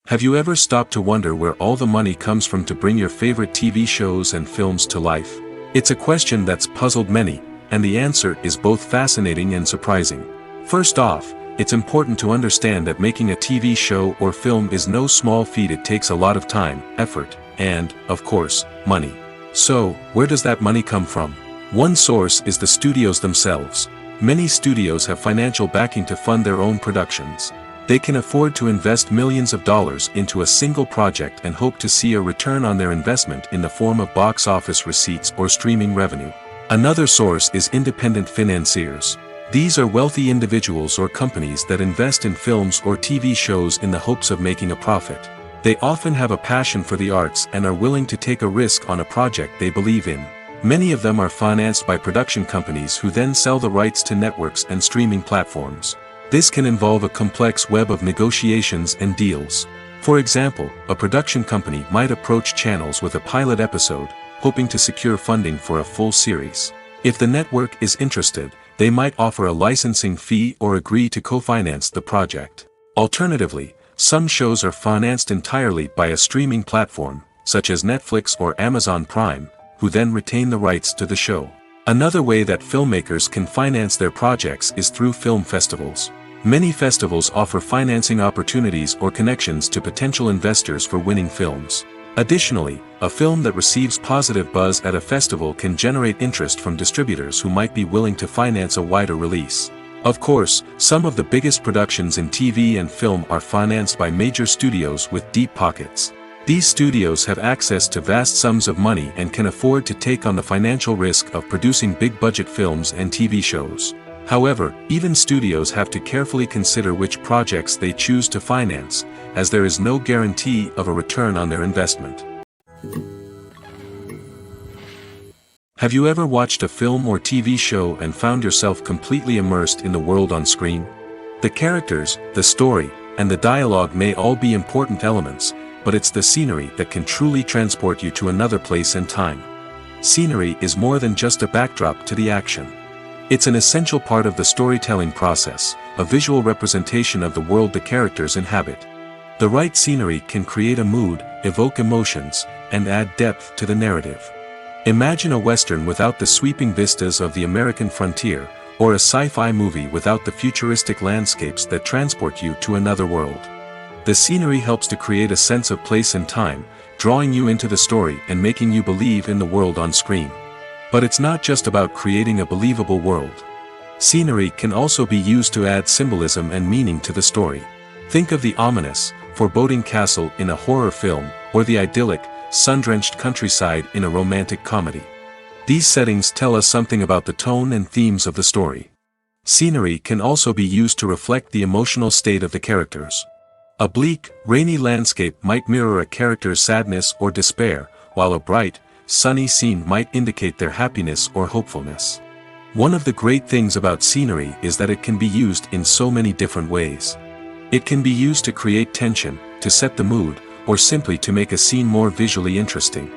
Have you ever stopped to wonder where all the money comes from to bring your favorite TV shows and films to life? It's a question that's puzzled many, and the answer is both fascinating and surprising. First off, it's important to understand that making a TV show or film is no small feat. It takes a lot of time, effort, and, of course, money. So, where does that money come from? One source is the studios themselves. Many studios have financial backing to fund their own productions. They can afford to invest millions of dollars into a single project and hope to see a return on their investment in the form of box office receipts or streaming revenue. Another source is independent financiers. These are wealthy individuals or companies that invest in films or TV shows in the hopes of making a profit. They often have a passion for the arts and are willing to take a risk on a project they believe in. Many of them are financed by production companies who then sell the rights to networks and streaming platforms. This can involve a complex web of negotiations and deals. For example, a production company might approach channels with a pilot episode, hoping to secure funding for a full series. If the network is interested, they might offer a licensing fee or agree to co-finance the project. Alternatively, some shows are financed entirely by a streaming platform, such as Netflix or Amazon Prime, who then retain the rights to the show. Another way that filmmakers can finance their projects is through film festivals. Many festivals offer financing opportunities or connections to potential investors for winning films. Additionally, a film that receives positive buzz at a festival can generate interest from distributors who might be willing to finance a wider release. Of course, some of the biggest productions in TV and film are financed by major studios with deep pockets. These studios have access to vast sums of money and can afford to take on the financial risk of producing big-budget films and TV shows. However, even studios have to carefully consider which projects they choose to finance, as there is no guarantee of a return on their investment. Have you ever watched a film or TV show and found yourself completely immersed in the world on screen? The characters, the story, and the dialogue may all be important elements, but it's the scenery that can truly transport you to another place and time. Scenery is more than just a backdrop to the action. It's an essential part of the storytelling process, a visual representation of the world the characters inhabit. The right scenery can create a mood, evoke emotions, and add depth to the narrative. Imagine a Western without the sweeping vistas of the American frontier, or a sci-fi movie without the futuristic landscapes that transport you to another world. The scenery helps to create a sense of place and time, drawing you into the story and making you believe in the world on screen. But it's not just about creating a believable world. Scenery can also be used to add symbolism and meaning to the story. Think of the ominous, foreboding castle in a horror film, or the idyllic, sun-drenched countryside in a romantic comedy. These settings tell us something about the tone and themes of the story. Scenery can also be used to reflect the emotional state of the characters. A bleak, rainy landscape might mirror a character's sadness or despair, while a bright, sunny scene might indicate their happiness or hopefulness. One of the great things about scenery is that it can be used in so many different ways. It can be used to create tension, to set the mood, or simply to make a scene more visually interesting.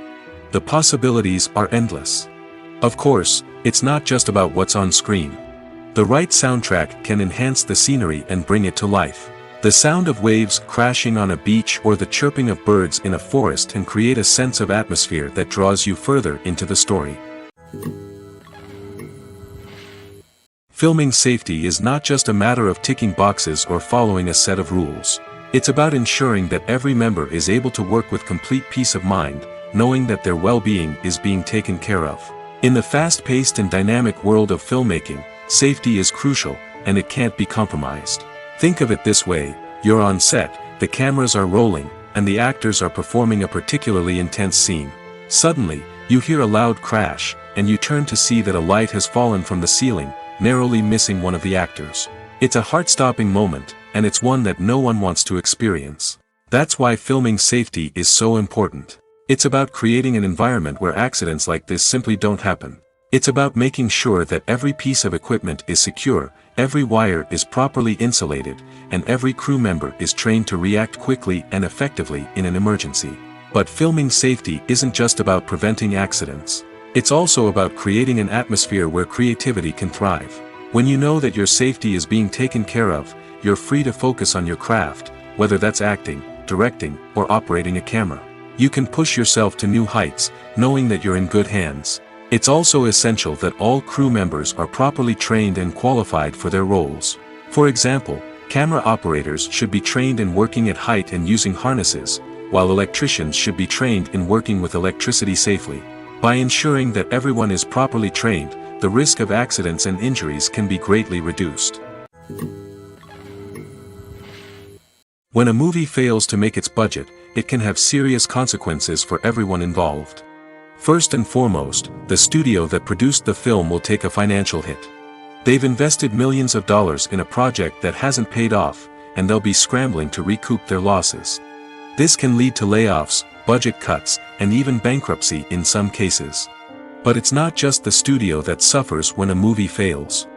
The possibilities are endless. Of course, it's not just about what's on screen. The right soundtrack can enhance the scenery and bring it to life. The sound of waves crashing on a beach or the chirping of birds in a forest can create a sense of atmosphere that draws you further into the story. Filming safety is not just a matter of ticking boxes or following a set of rules. It's about ensuring that every member is able to work with complete peace of mind, knowing that their well-being is being taken care of. In the fast-paced and dynamic world of filmmaking, safety is crucial, and it can't be compromised. Think of it this way: you're on set, the cameras are rolling, and the actors are performing a particularly intense scene. Suddenly, you hear a loud crash, and you turn to see that a light has fallen from the ceiling, narrowly missing one of the actors. It's a heart-stopping moment, and it's one that no one wants to experience. That's why filming safety is so important. It's about creating an environment where accidents like this simply don't happen. It's about making sure that every piece of equipment is secure, every wire is properly insulated, and every crew member is trained to react quickly and effectively in an emergency. But filming safety isn't just about preventing accidents. It's also about creating an atmosphere where creativity can thrive. When you know that your safety is being taken care of, you're free to focus on your craft, whether that's acting, directing, or operating a camera. You can push yourself to new heights, knowing that you're in good hands. It's also essential that all crew members are properly trained and qualified for their roles. For example, camera operators should be trained in working at height and using harnesses, while electricians should be trained in working with electricity safely. By ensuring that everyone is properly trained, the risk of accidents and injuries can be greatly reduced. When a movie fails to make its budget, it can have serious consequences for everyone involved. First and foremost, the studio that produced the film will take a financial hit. They've invested millions of dollars in a project that hasn't paid off, and they'll be scrambling to recoup their losses. This can lead to layoffs, budget cuts, and even bankruptcy in some cases. But it's not just the studio that suffers when a movie fails.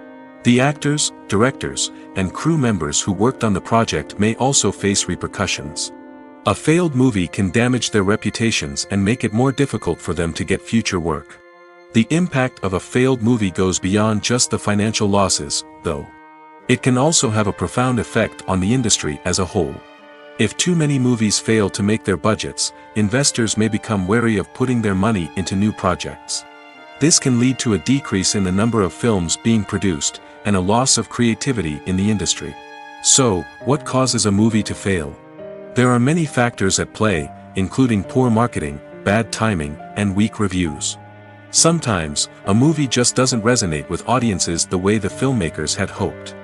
The actors, directors, and crew members who worked on the project may also face repercussions. A failed movie can damage their reputations and make it more difficult for them to get future work. The impact of a failed movie goes beyond just the financial losses, though. It can also have a profound effect on the industry as a whole. If too many movies fail to make their budgets, investors may become wary of putting their money into new projects. This can lead to a decrease in the number of films being produced, and a loss of creativity in the industry. So, what causes a movie to fail? There are many factors at play, including poor marketing, bad timing, and weak reviews. Sometimes, a movie just doesn't resonate with audiences the way the filmmakers had hoped.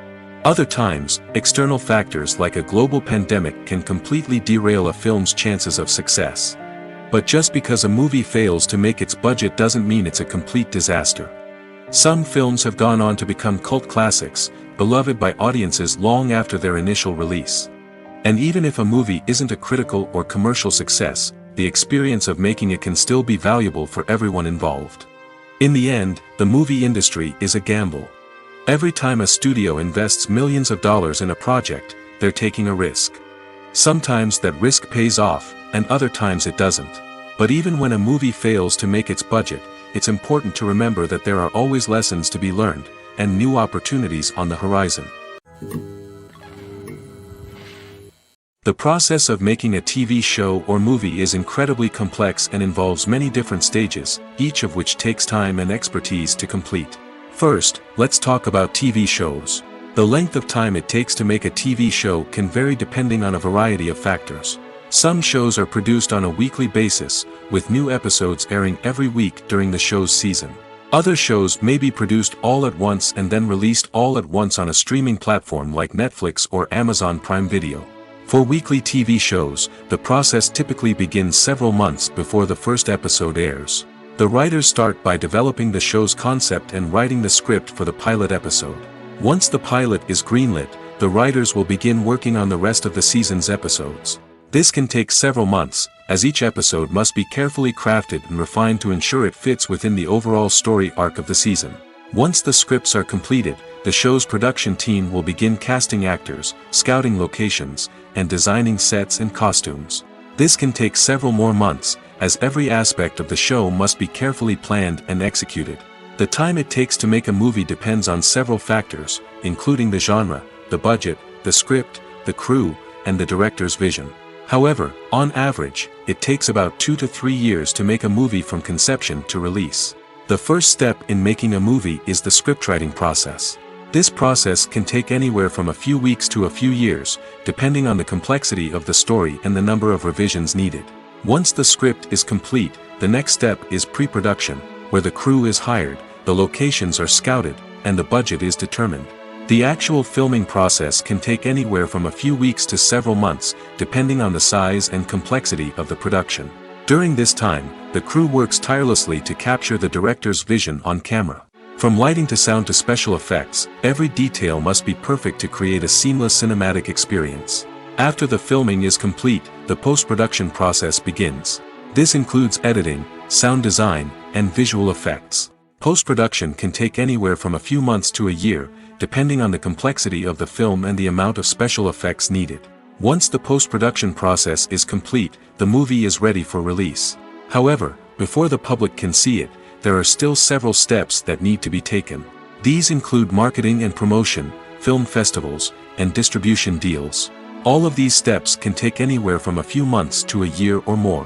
Other times, external factors like a global pandemic can completely derail a film's chances of success. But just because a movie fails to make its budget doesn't mean it's a complete disaster. Some films have gone on to become cult classics, beloved by audiences long after their initial release. And even if a movie isn't a critical or commercial success, the experience of making it can still be valuable for everyone involved. In the end, the movie industry is a gamble. Every time a studio invests millions of dollars in a project, they're taking a risk. Sometimes that risk pays off, and other times it doesn't. But even when a movie fails to make its budget, it's important to remember that there are always lessons to be learned, and new opportunities on the horizon. The process of making a TV show or movie is incredibly complex and involves many different stages, each of which takes time and expertise to complete. First, let's talk about TV shows. The length of time it takes to make a TV show can vary depending on a variety of factors. Some shows are produced on a weekly basis, with new episodes airing every week during the show's season. Other shows may be produced all at once and then released all at once on a streaming platform like Netflix or Amazon Prime Video. For weekly TV shows, the process typically begins several months before the first episode airs. The writers start by developing the show's concept and writing the script for the pilot episode. Once the pilot is greenlit, the writers will begin working on the rest of the season's episodes. This can take several months, as each episode must be carefully crafted and refined to ensure it fits within the overall story arc of the season. Once the scripts are completed, the show's production team will begin casting actors, scouting locations, and designing sets and costumes. This can take several more months, as every aspect of the show must be carefully planned and executed. The time it takes to make a movie depends on several factors, including the genre, the budget, the script, the crew, and the director's vision. However, on average, it takes about 2 to 3 years to make a movie from conception to release. The first step in making a movie is the scriptwriting process. This process can take anywhere from a few weeks to a few years, depending on the complexity of the story and the number of revisions needed. Once the script is complete, the next step is pre-production, where the crew is hired, the locations are scouted, and the budget is determined. The actual filming process can take anywhere from a few weeks to several months, depending on the size and complexity of the production. During this time, the crew works tirelessly to capture the director's vision on camera. From lighting to sound to special effects, every detail must be perfect to create a seamless cinematic experience. After the filming is complete, the post-production process begins. This includes editing, sound design, and visual effects. Post-production can take anywhere from a few months to a year, depending on the complexity of the film and the amount of special effects needed. Once the post-production process is complete, the movie is ready for release. However, before the public can see it, there are still several steps that need to be taken. These include marketing and promotion, film festivals, and distribution deals. All of these steps can take anywhere from a few months to a year or more.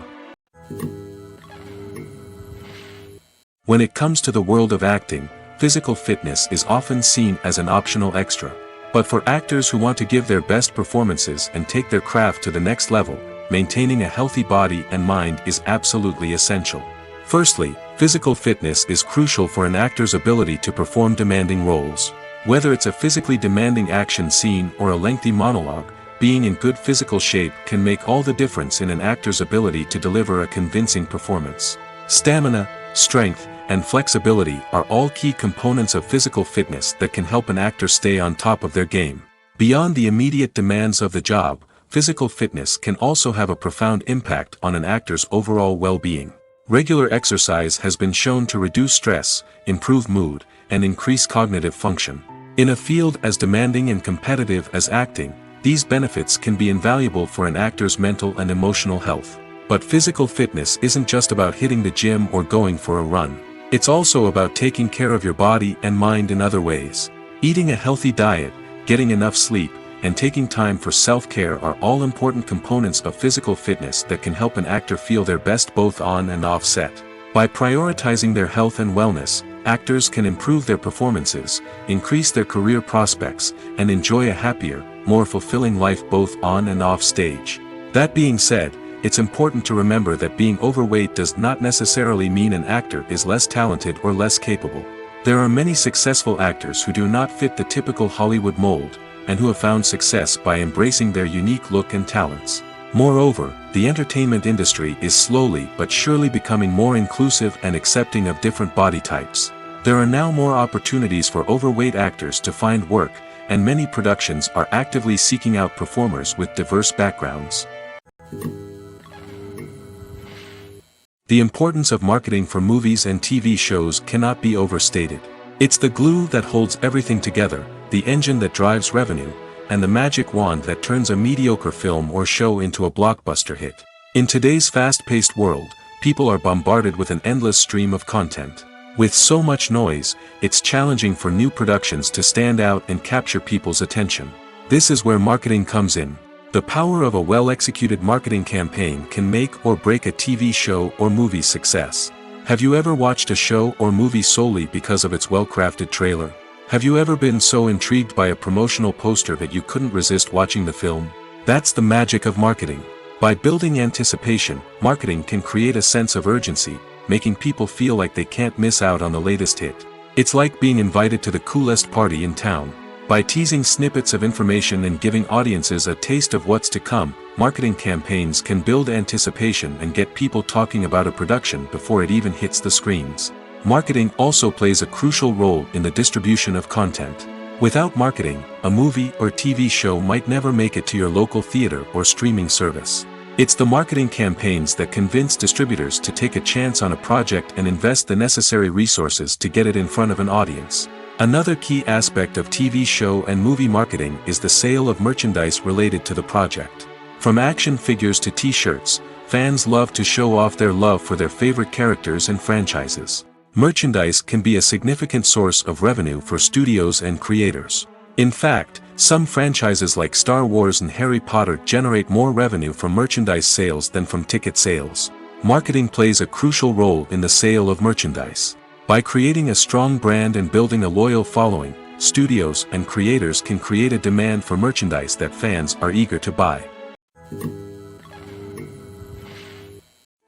When it comes to the world of acting, physical fitness is often seen as an optional extra. But for actors who want to give their best performances and take their craft to the next level, maintaining a healthy body and mind is absolutely essential. Firstly, physical fitness is crucial for an actor's ability to perform demanding roles. Whether it's a physically demanding action scene or a lengthy monologue, being in good physical shape can make all the difference in an actor's ability to deliver a convincing performance. Stamina, strength, and flexibility are all key components of physical fitness that can help an actor stay on top of their game. Beyond the immediate demands of the job, physical fitness can also have a profound impact on an actor's overall well-being. Regular exercise has been shown to reduce stress, improve mood, and increase cognitive function. In a field as demanding and competitive as acting, these benefits can be invaluable for an actor's mental and emotional health. But physical fitness isn't just about hitting the gym or going for a run. It's also about taking care of your body and mind in other ways. Eating a healthy diet, getting enough sleep, and taking time for self-care are all important components of physical fitness that can help an actor feel their best both on and off set. By prioritizing their health and wellness, actors can improve their performances, increase their career prospects, and enjoy a happier, more fulfilling life both on and off stage. That being said, it's important to remember that being overweight does not necessarily mean an actor is less talented or less capable. There are many successful actors who do not fit the typical Hollywood mold, and who have found success by embracing their unique look and talents. Moreover, the entertainment industry is slowly but surely becoming more inclusive and accepting of different body types. There are now more opportunities for overweight actors to find work, and many productions are actively seeking out performers with diverse backgrounds. The importance of marketing for movies and TV shows cannot be overstated. It's the glue that holds everything together, the engine that drives revenue, and the magic wand that turns a mediocre film or show into a blockbuster hit. In today's fast-paced world, people are bombarded with an endless stream of content. With so much noise, it's challenging for new productions to stand out and capture people's attention. This is where marketing comes in. The power of a well-executed marketing campaign can make or break a TV show or movie's success. Have you ever watched a show or movie solely because of its well-crafted trailer? Have you ever been so intrigued by a promotional poster that you couldn't resist watching the film? That's the magic of marketing. By building anticipation, marketing can create a sense of urgency, making people feel like they can't miss out on the latest hit. It's like being invited to the coolest party in town. By teasing snippets of information and giving audiences a taste of what's to come, marketing campaigns can build anticipation and get people talking about a production before it even hits the screens. Marketing also plays a crucial role in the distribution of content. Without marketing, a movie or TV show might never make it to your local theater or streaming service. It's the marketing campaigns that convince distributors to take a chance on a project and invest the necessary resources to get it in front of an audience. Another key aspect of TV show and movie marketing is the sale of merchandise related to the project. From action figures to t-shirts, fans love to show off their love for their favorite characters and franchises. Merchandise can be a significant source of revenue for studios and creators. In fact, some franchises like Star Wars and Harry Potter generate more revenue from merchandise sales than from ticket sales. Marketing plays a crucial role in the sale of merchandise. By creating a strong brand and building a loyal following, studios and creators can create a demand for merchandise that fans are eager to buy.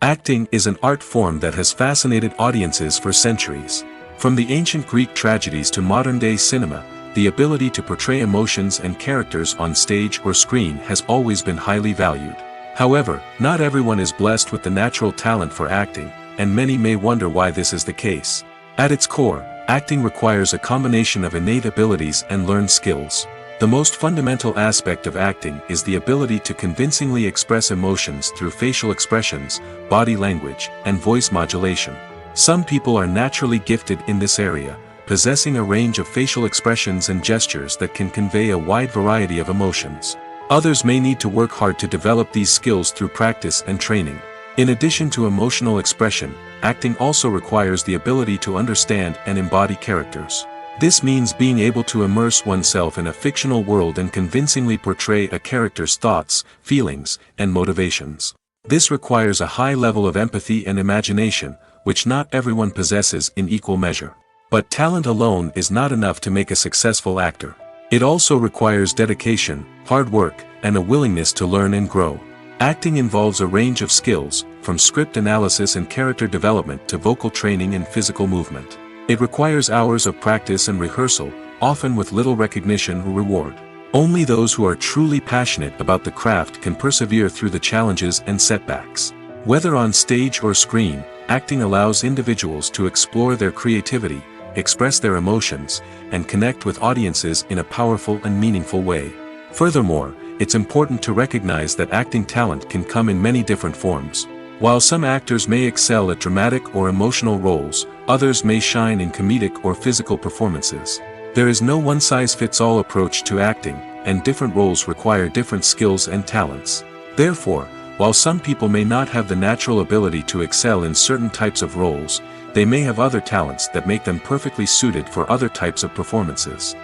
Acting is an art form that has fascinated audiences for centuries. From the ancient Greek tragedies to modern-day cinema, the ability to portray emotions and characters on stage or screen has always been highly valued. However, not everyone is blessed with the natural talent for acting, and many may wonder why this is the case. At its core, acting requires a combination of innate abilities and learned skills. The most fundamental aspect of acting is the ability to convincingly express emotions through facial expressions, body language, and voice modulation. Some people are naturally gifted in this area, possessing a range of facial expressions and gestures that can convey a wide variety of emotions. Others may need to work hard to develop these skills through practice and training. In addition to emotional expression, acting also requires the ability to understand and embody characters. This means being able to immerse oneself in a fictional world and convincingly portray a character's thoughts, feelings, and motivations. This requires a high level of empathy and imagination, which not everyone possesses in equal measure. But talent alone is not enough to make a successful actor. It also requires dedication, hard work, and a willingness to learn and grow. Acting involves a range of skills, from script analysis and character development to vocal training and physical movement. It requires hours of practice and rehearsal, often with little recognition or reward. Only those who are truly passionate about the craft can persevere through the challenges and setbacks. Whether on stage or screen, acting allows individuals to explore their creativity, express their emotions, and connect with audiences in a powerful and meaningful way. Furthermore, it's important to recognize that acting talent can come in many different forms. While some actors may excel at dramatic or emotional roles, others may shine in comedic or physical performances. There is no one-size-fits-all approach to acting, and different roles require different skills and talents. Therefore, while some people may not have the natural ability to excel in certain types of roles, they may have other talents that make them perfectly suited for other types of performances.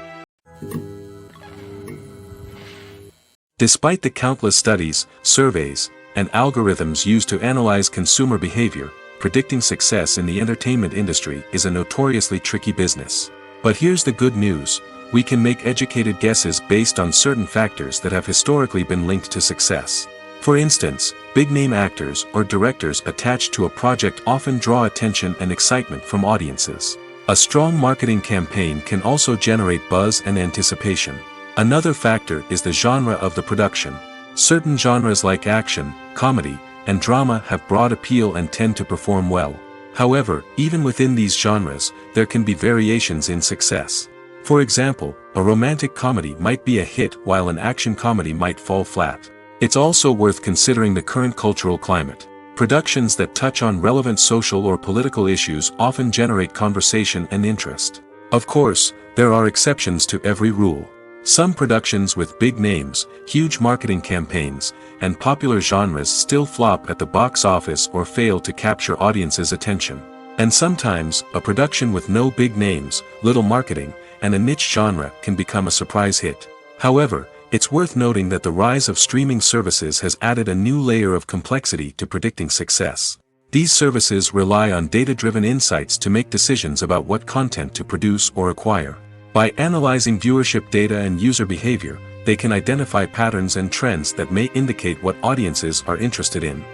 Despite the countless studies, surveys, and algorithms used to analyze consumer behavior, predicting success in the entertainment industry is a notoriously tricky business. But here's the good news: we can make educated guesses based on certain factors that have historically been linked to success. For instance, big-name actors or directors attached to a project often draw attention and excitement from audiences. A strong marketing campaign can also generate buzz and anticipation. Another factor is the genre of the production. Certain genres like action, comedy, and drama have broad appeal and tend to perform well. However, even within these genres, there can be variations in success. For example, a romantic comedy might be a hit while an action comedy might fall flat. It's also worth considering the current cultural climate. Productions that touch on relevant social or political issues often generate conversation and interest. Of course, there are exceptions to every rule. Some productions with big names, huge marketing campaigns, and popular genres still flop at the box office or fail to capture audiences' attention. And sometimes, a production with no big names, little marketing, and a niche genre can become a surprise hit. However, it's worth noting that the rise of streaming services has added a new layer of complexity to predicting success. These services rely on data-driven insights to make decisions about what content to produce or acquire. By analyzing viewership data and user behavior, they can identify patterns and trends that may indicate what audiences are interested in.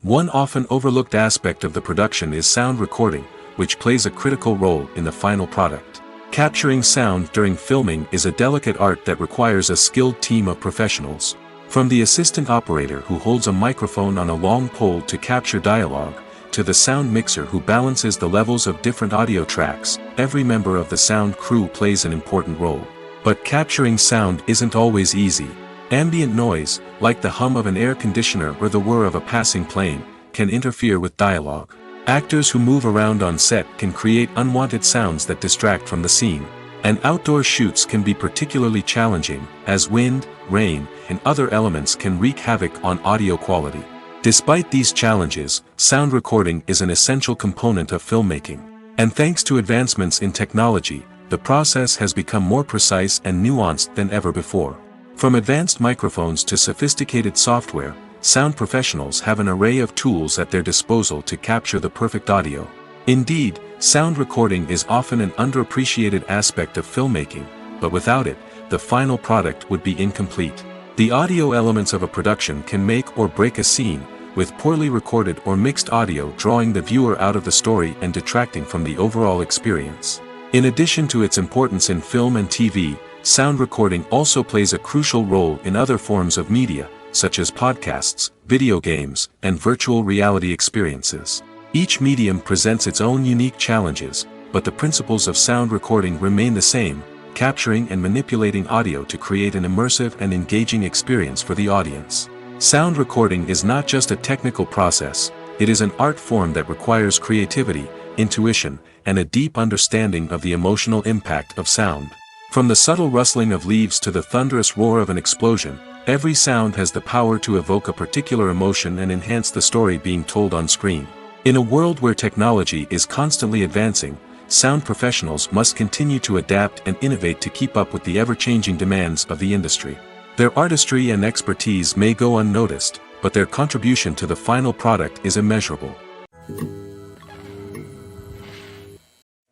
One often overlooked aspect of the production is sound recording, which plays a critical role in the final product. Capturing sound during filming is a delicate art that requires a skilled team of professionals. From the assistant operator who holds a microphone on a long pole to capture dialogue, to the sound mixer who balances the levels of different audio tracks, every member of the sound crew plays an important role. But capturing sound isn't always easy. Ambient noise, like the hum of an air conditioner or the whir of a passing plane, can interfere with dialogue. Actors who move around on set can create unwanted sounds that distract from the scene. And outdoor shoots can be particularly challenging, as wind, rain, and other elements can wreak havoc on audio quality. Despite these challenges, sound recording is an essential component of filmmaking. And thanks to advancements in technology, the process has become more precise and nuanced than ever before. From advanced microphones to sophisticated software, sound professionals have an array of tools at their disposal to capture the perfect audio. Indeed, sound recording is often an underappreciated aspect of filmmaking, but without it, the final product would be incomplete. The audio elements of a production can make or break a scene, with poorly recorded or mixed audio drawing the viewer out of the story and detracting from the overall experience. In addition to its importance in film and TV, sound recording also plays a crucial role in other forms of media, such as podcasts, video games, and virtual reality experiences. Each medium presents its own unique challenges, but the principles of sound recording remain the same, capturing and manipulating audio to create an immersive and engaging experience for the audience. Sound recording is not just a technical process, it is an art form that requires creativity, intuition, and a deep understanding of the emotional impact of sound. From the subtle rustling of leaves to the thunderous roar of an explosion, every sound has the power to evoke a particular emotion and enhance the story being told on screen. In a world where technology is constantly advancing, sound professionals must continue to adapt and innovate to keep up with the ever-changing demands of the industry. Their artistry and expertise may go unnoticed, but their contribution to the final product is immeasurable.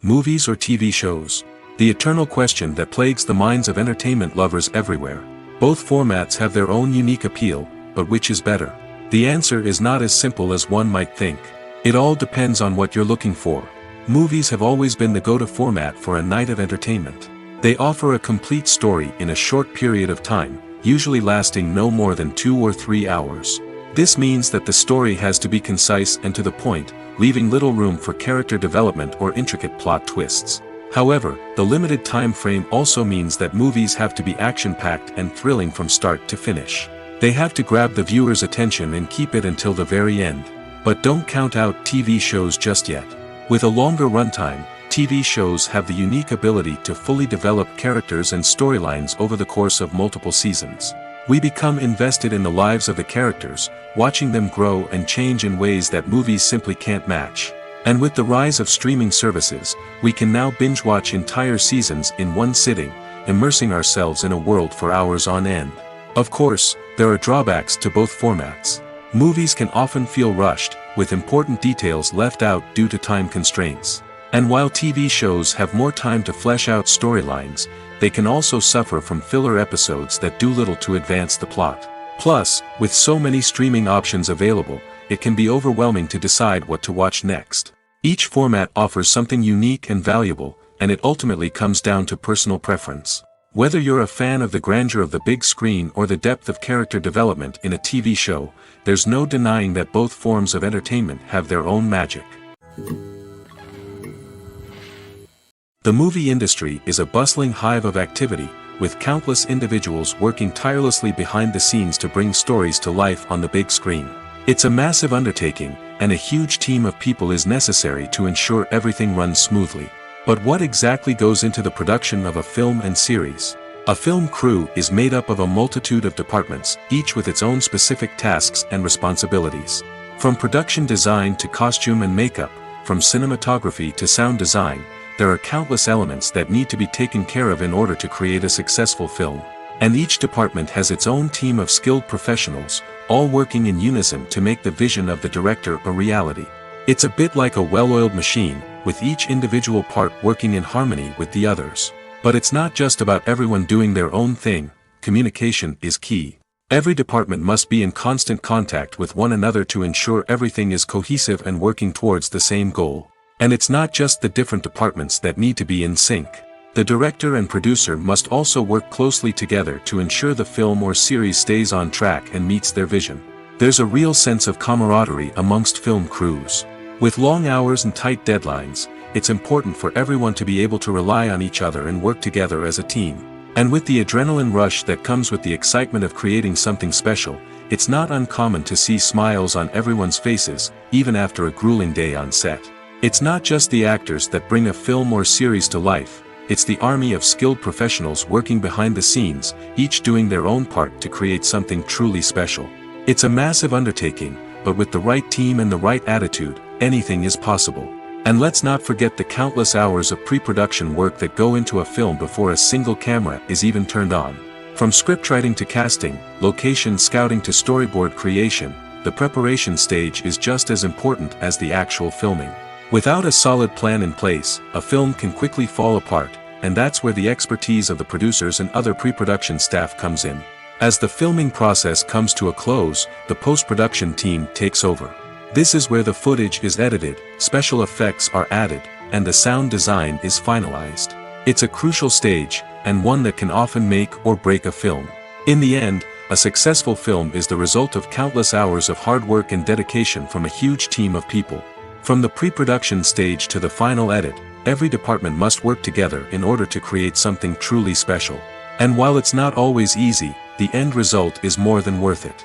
Movies or TV shows? The eternal question that plagues the minds of entertainment lovers everywhere. Both formats have their own unique appeal, but which is better? The answer is not as simple as one might think. It all depends on what you're looking for. Movies have always been the go-to format for a night of entertainment. They offer a complete story in a short period of time, usually lasting no more than 2 or 3 hours. This means that the story has to be concise and to the point, leaving little room for character development or intricate plot twists. However, the limited time frame also means that movies have to be action-packed and thrilling from start to finish. They have to grab the viewer's attention and keep it until the very end. But don't count out TV shows just yet. With a longer runtime, TV shows have the unique ability to fully develop characters and storylines over the course of multiple seasons. We become invested in the lives of the characters, watching them grow and change in ways that movies simply can't match. And with the rise of streaming services, we can now binge-watch entire seasons in one sitting, immersing ourselves in a world for hours on end. Of course, there are drawbacks to both formats. Movies can often feel rushed, with important details left out due to time constraints. And while TV shows have more time to flesh out storylines, they can also suffer from filler episodes that do little to advance the plot. Plus, with so many streaming options available, it can be overwhelming to decide what to watch next. Each format offers something unique and valuable, and it ultimately comes down to personal preference. Whether you're a fan of the grandeur of the big screen or the depth of character development in a TV show, there's no denying that both forms of entertainment have their own magic. The movie industry is a bustling hive of activity, with countless individuals working tirelessly behind the scenes to bring stories to life on the big screen. It's a massive undertaking, and a huge team of people is necessary to ensure everything runs smoothly. But what exactly goes into the production of a film and series? A film crew is made up of a multitude of departments, each with its own specific tasks and responsibilities. From production design to costume and makeup, from cinematography to sound design, there are countless elements that need to be taken care of in order to create a successful film. And each department has its own team of skilled professionals, all working in unison to make the vision of the director a reality. It's a bit like a well-oiled machine, with each individual part working in harmony with the others. But it's not just about everyone doing their own thing. Communication is key. Every department must be in constant contact with one another to ensure everything is cohesive and working towards the same goal. And it's not just the different departments that need to be in sync. The director and producer must also work closely together to ensure the film or series stays on track and meets their vision. There's a real sense of camaraderie amongst film crews. With long hours and tight deadlines, it's important for everyone to be able to rely on each other and work together as a team. And with the adrenaline rush that comes with the excitement of creating something special, it's not uncommon to see smiles on everyone's faces, even after a grueling day on set. It's not just the actors that bring a film or series to life, it's the army of skilled professionals working behind the scenes, each doing their own part to create something truly special. It's a massive undertaking, but with the right team and the right attitude, anything is possible. And let's not forget the countless hours of pre-production work that go into a film before a single camera is even turned on. From scriptwriting to casting, location scouting to storyboard creation, the preparation stage is just as important as the actual filming. Without a solid plan in place, a film can quickly fall apart, and that's where the expertise of the producers and other pre-production staff comes in. As the filming process comes to a close, the post-production team takes over. This is where the footage is edited, special effects are added, and the sound design is finalized. It's a crucial stage, and one that can often make or break a film. In the end, a successful film is the result of countless hours of hard work and dedication from a huge team of people. From the pre-production stage to the final edit, every department must work together in order to create something truly special. And while it's not always easy, the end result is more than worth it.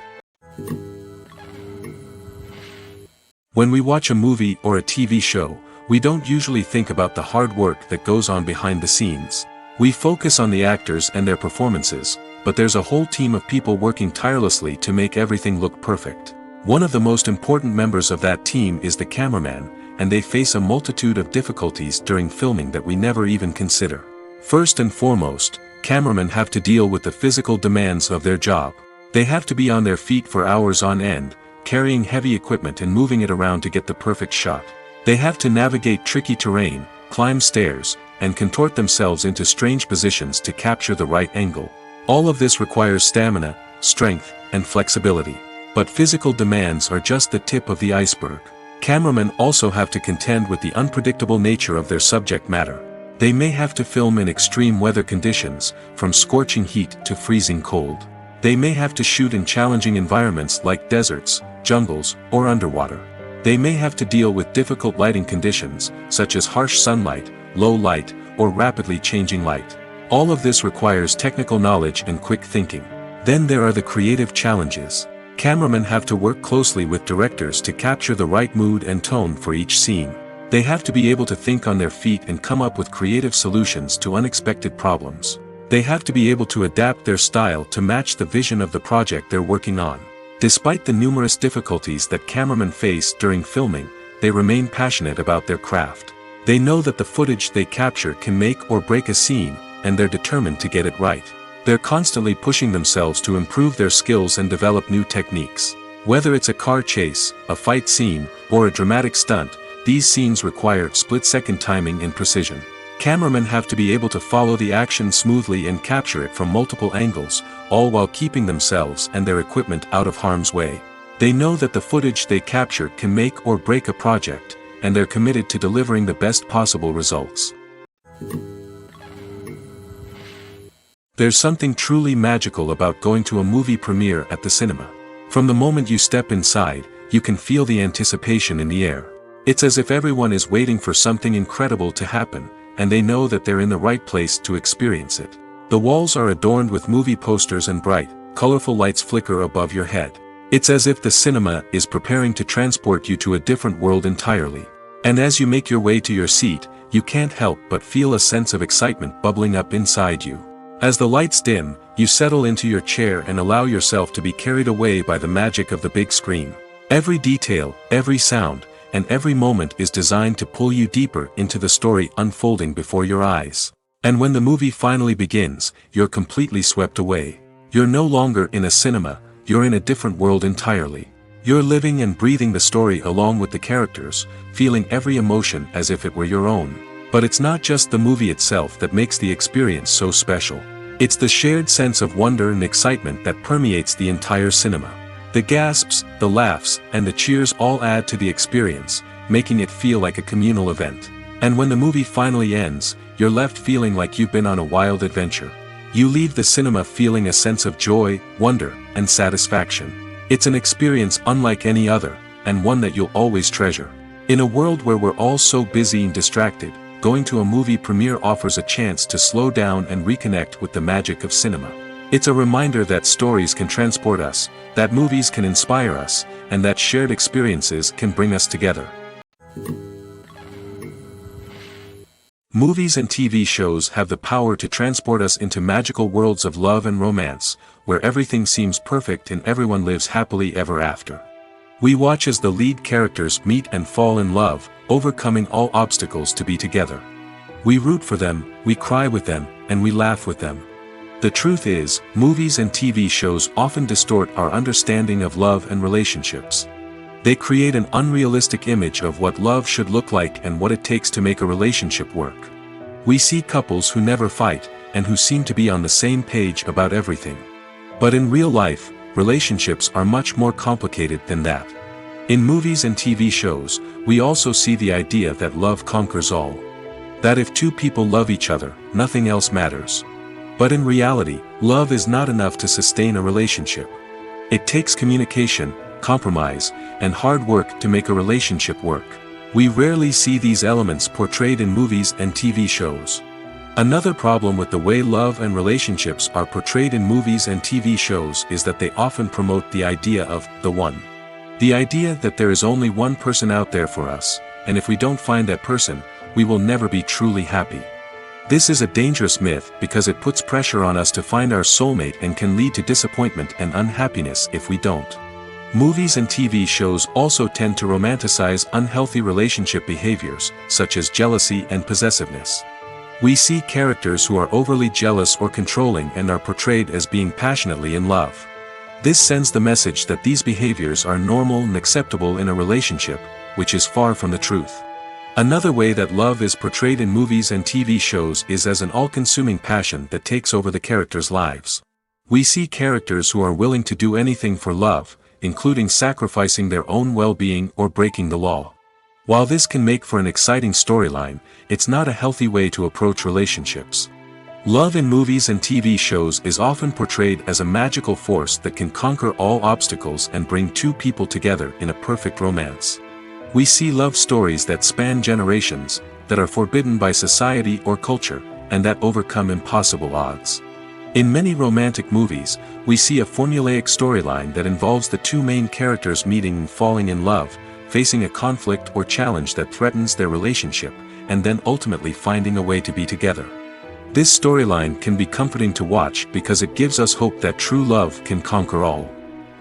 When we watch a movie or a TV show, we don't usually think about the hard work that goes on behind the scenes. We focus on the actors and their performances, but there's a whole team of people working tirelessly to make everything look perfect. One of the most important members of that team is the cameraman, and they face a multitude of difficulties during filming that we never even consider. First and foremost, cameramen have to deal with the physical demands of their job. They have to be on their feet for hours on end, carrying heavy equipment and moving it around to get the perfect shot. They have to navigate tricky terrain, climb stairs, and contort themselves into strange positions to capture the right angle. All of this requires stamina, strength, and flexibility. But physical demands are just the tip of the iceberg. Cameramen also have to contend with the unpredictable nature of their subject matter. They may have to film in extreme weather conditions, from scorching heat to freezing cold. They may have to shoot in challenging environments like deserts, jungles, or underwater. They may have to deal with difficult lighting conditions, such as harsh sunlight, low light, or rapidly changing light. All of this requires technical knowledge and quick thinking. Then there are the creative challenges. Cameramen have to work closely with directors to capture the right mood and tone for each scene. They have to be able to think on their feet and come up with creative solutions to unexpected problems. They have to be able to adapt their style to match the vision of the project they're working on. Despite the numerous difficulties that cameramen face during filming, they remain passionate about their craft. They know that the footage they capture can make or break a scene, and they're determined to get it right. They're constantly pushing themselves to improve their skills and develop new techniques. Whether it's a car chase, a fight scene, or a dramatic stunt, these scenes require split-second timing and precision. Cameramen have to be able to follow the action smoothly and capture it from multiple angles, all while keeping themselves and their equipment out of harm's way. They know that the footage they capture can make or break a project, and they're committed to delivering the best possible results. There's something truly magical about going to a movie premiere at the cinema. From the moment you step inside, you can feel the anticipation in the air. It's as if everyone is waiting for something incredible to happen, and they know that they're in the right place to experience it. The walls are adorned with movie posters and bright, colorful lights flicker above your head. It's as if the cinema is preparing to transport you to a different world entirely. And as you make your way to your seat, you can't help but feel a sense of excitement bubbling up inside you. As the lights dim, you settle into your chair and allow yourself to be carried away by the magic of the big screen. Every detail, every sound, and every moment is designed to pull you deeper into the story unfolding before your eyes. And when the movie finally begins, you're completely swept away. You're no longer in a cinema, you're in a different world entirely. You're living and breathing the story along with the characters, feeling every emotion as if it were your own. But it's not just the movie itself that makes the experience so special. It's the shared sense of wonder and excitement that permeates the entire cinema. The gasps, the laughs, and the cheers all add to the experience, making it feel like a communal event. And when the movie finally ends, you're left feeling like you've been on a wild adventure. You leave the cinema feeling a sense of joy, wonder, and satisfaction. It's an experience unlike any other, and one that you'll always treasure. In a world where we're all so busy and distracted, going to a movie premiere offers a chance to slow down and reconnect with the magic of cinema. It's a reminder that stories can transport us, that movies can inspire us, and that shared experiences can bring us together. Movies and TV shows have the power to transport us into magical worlds of love and romance, where everything seems perfect and everyone lives happily ever after. We watch as the lead characters meet and fall in love, overcoming all obstacles to be together. We root for them, we cry with them, and we laugh with them. The truth is, movies and TV shows often distort our understanding of love and relationships. They create an unrealistic image of what love should look like and what it takes to make a relationship work. We see couples who never fight, and who seem to be on the same page about everything. But in real life, relationships are much more complicated than that. In movies and TV shows, we also see the idea that love conquers all. That if two people love each other, nothing else matters. But in reality, love is not enough to sustain a relationship. It takes communication, compromise, and hard work to make a relationship work. We rarely see these elements portrayed in movies and TV shows. Another problem with the way love and relationships are portrayed in movies and TV shows is that they often promote the idea of the one. The idea that there is only one person out there for us, and if we don't find that person, we will never be truly happy. This is a dangerous myth because it puts pressure on us to find our soulmate and can lead to disappointment and unhappiness if we don't. Movies and TV shows also tend to romanticize unhealthy relationship behaviors, such as jealousy and possessiveness. We see characters who are overly jealous or controlling and are portrayed as being passionately in love. This sends the message that these behaviors are normal and acceptable in a relationship, which is far from the truth. Another way that love is portrayed in movies and TV shows is as an all-consuming passion that takes over the characters' lives. We see characters who are willing to do anything for love, including sacrificing their own well-being or breaking the law. While this can make for an exciting storyline, it's not a healthy way to approach relationships. Love in movies and TV shows is often portrayed as a magical force that can conquer all obstacles and bring two people together in a perfect romance. We see love stories that span generations, that are forbidden by society or culture, and that overcome impossible odds. In many romantic movies, we see a formulaic storyline that involves the two main characters meeting and falling in love, facing a conflict or challenge that threatens their relationship, and then ultimately finding a way to be together. This storyline can be comforting to watch because it gives us hope that true love can conquer all.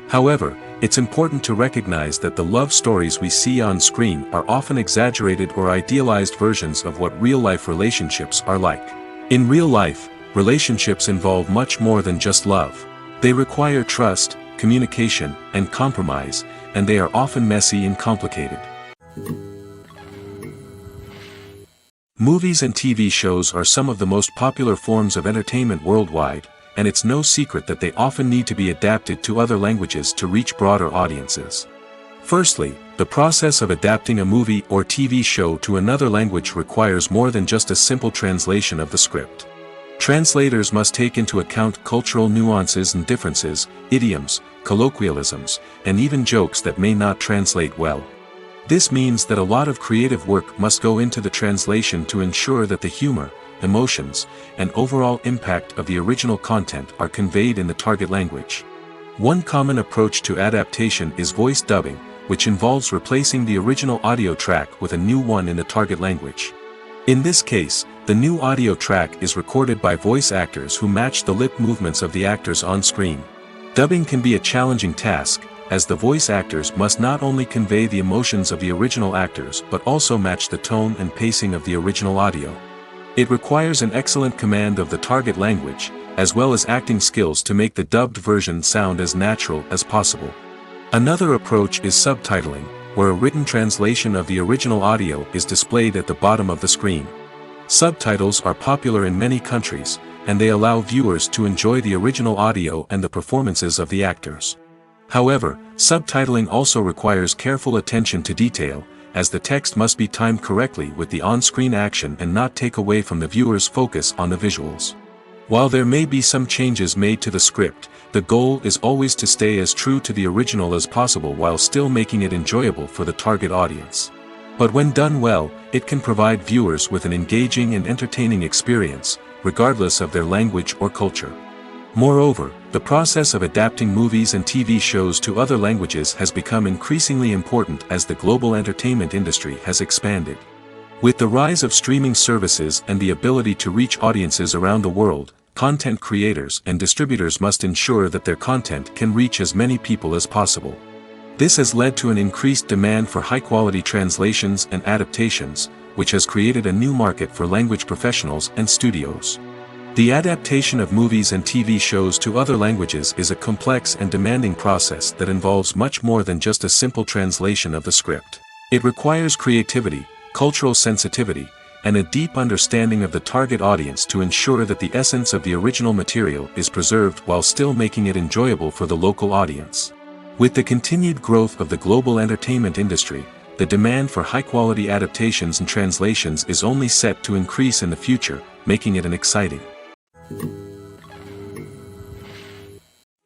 However, it's important to recognize that the love stories we see on screen are often exaggerated or idealized versions of what real-life relationships are like. In real life, relationships involve much more than just love. They require trust, communication, and compromise, and they are often messy and complicated. Movies and TV shows are some of the most popular forms of entertainment worldwide, and it's no secret that they often need to be adapted to other languages to reach broader audiences. Firstly, the process of adapting a movie or TV show to another language requires more than just a simple translation of the script. Translators must take into account cultural nuances and differences, idioms, colloquialisms, and even jokes that may not translate well. This means that a lot of creative work must go into the translation to ensure that the humor, emotions, and overall impact of the original content are conveyed in the target language. One common approach to adaptation is voice dubbing, which involves replacing the original audio track with a new one in the target language. In this case, the new audio track is recorded by voice actors who match the lip movements of the actors on screen. Dubbing can be a challenging task, as the voice actors must not only convey the emotions of the original actors but also match the tone and pacing of the original audio. It requires an excellent command of the target language, as well as acting skills to make the dubbed version sound as natural as possible. Another approach is subtitling, where a written translation of the original audio is displayed at the bottom of the screen. Subtitles are popular in many countries, and they allow viewers to enjoy the original audio and the performances of the actors. However, subtitling also requires careful attention to detail, as the text must be timed correctly with the on-screen action and not take away from the viewer's focus on the visuals. While there may be some changes made to the script, the goal is always to stay as true to the original as possible while still making it enjoyable for the target audience. But when done well, it can provide viewers with an engaging and entertaining experience, regardless of their language or culture. Moreover, the process of adapting movies and TV shows to other languages has become increasingly important as the global entertainment industry has expanded. With the rise of streaming services and the ability to reach audiences around the world, content creators and distributors must ensure that their content can reach as many people as possible. This has led to an increased demand for high-quality translations and adaptations, which has created a new market for language professionals and studios. The adaptation of movies and TV shows to other languages is a complex and demanding process that involves much more than just a simple translation of the script. It requires creativity, cultural sensitivity, and a deep understanding of the target audience to ensure that the essence of the original material is preserved while still making it enjoyable for the local audience. With the continued growth of the global entertainment industry, the demand for high-quality adaptations and translations is only set to increase in the future, making it an exciting.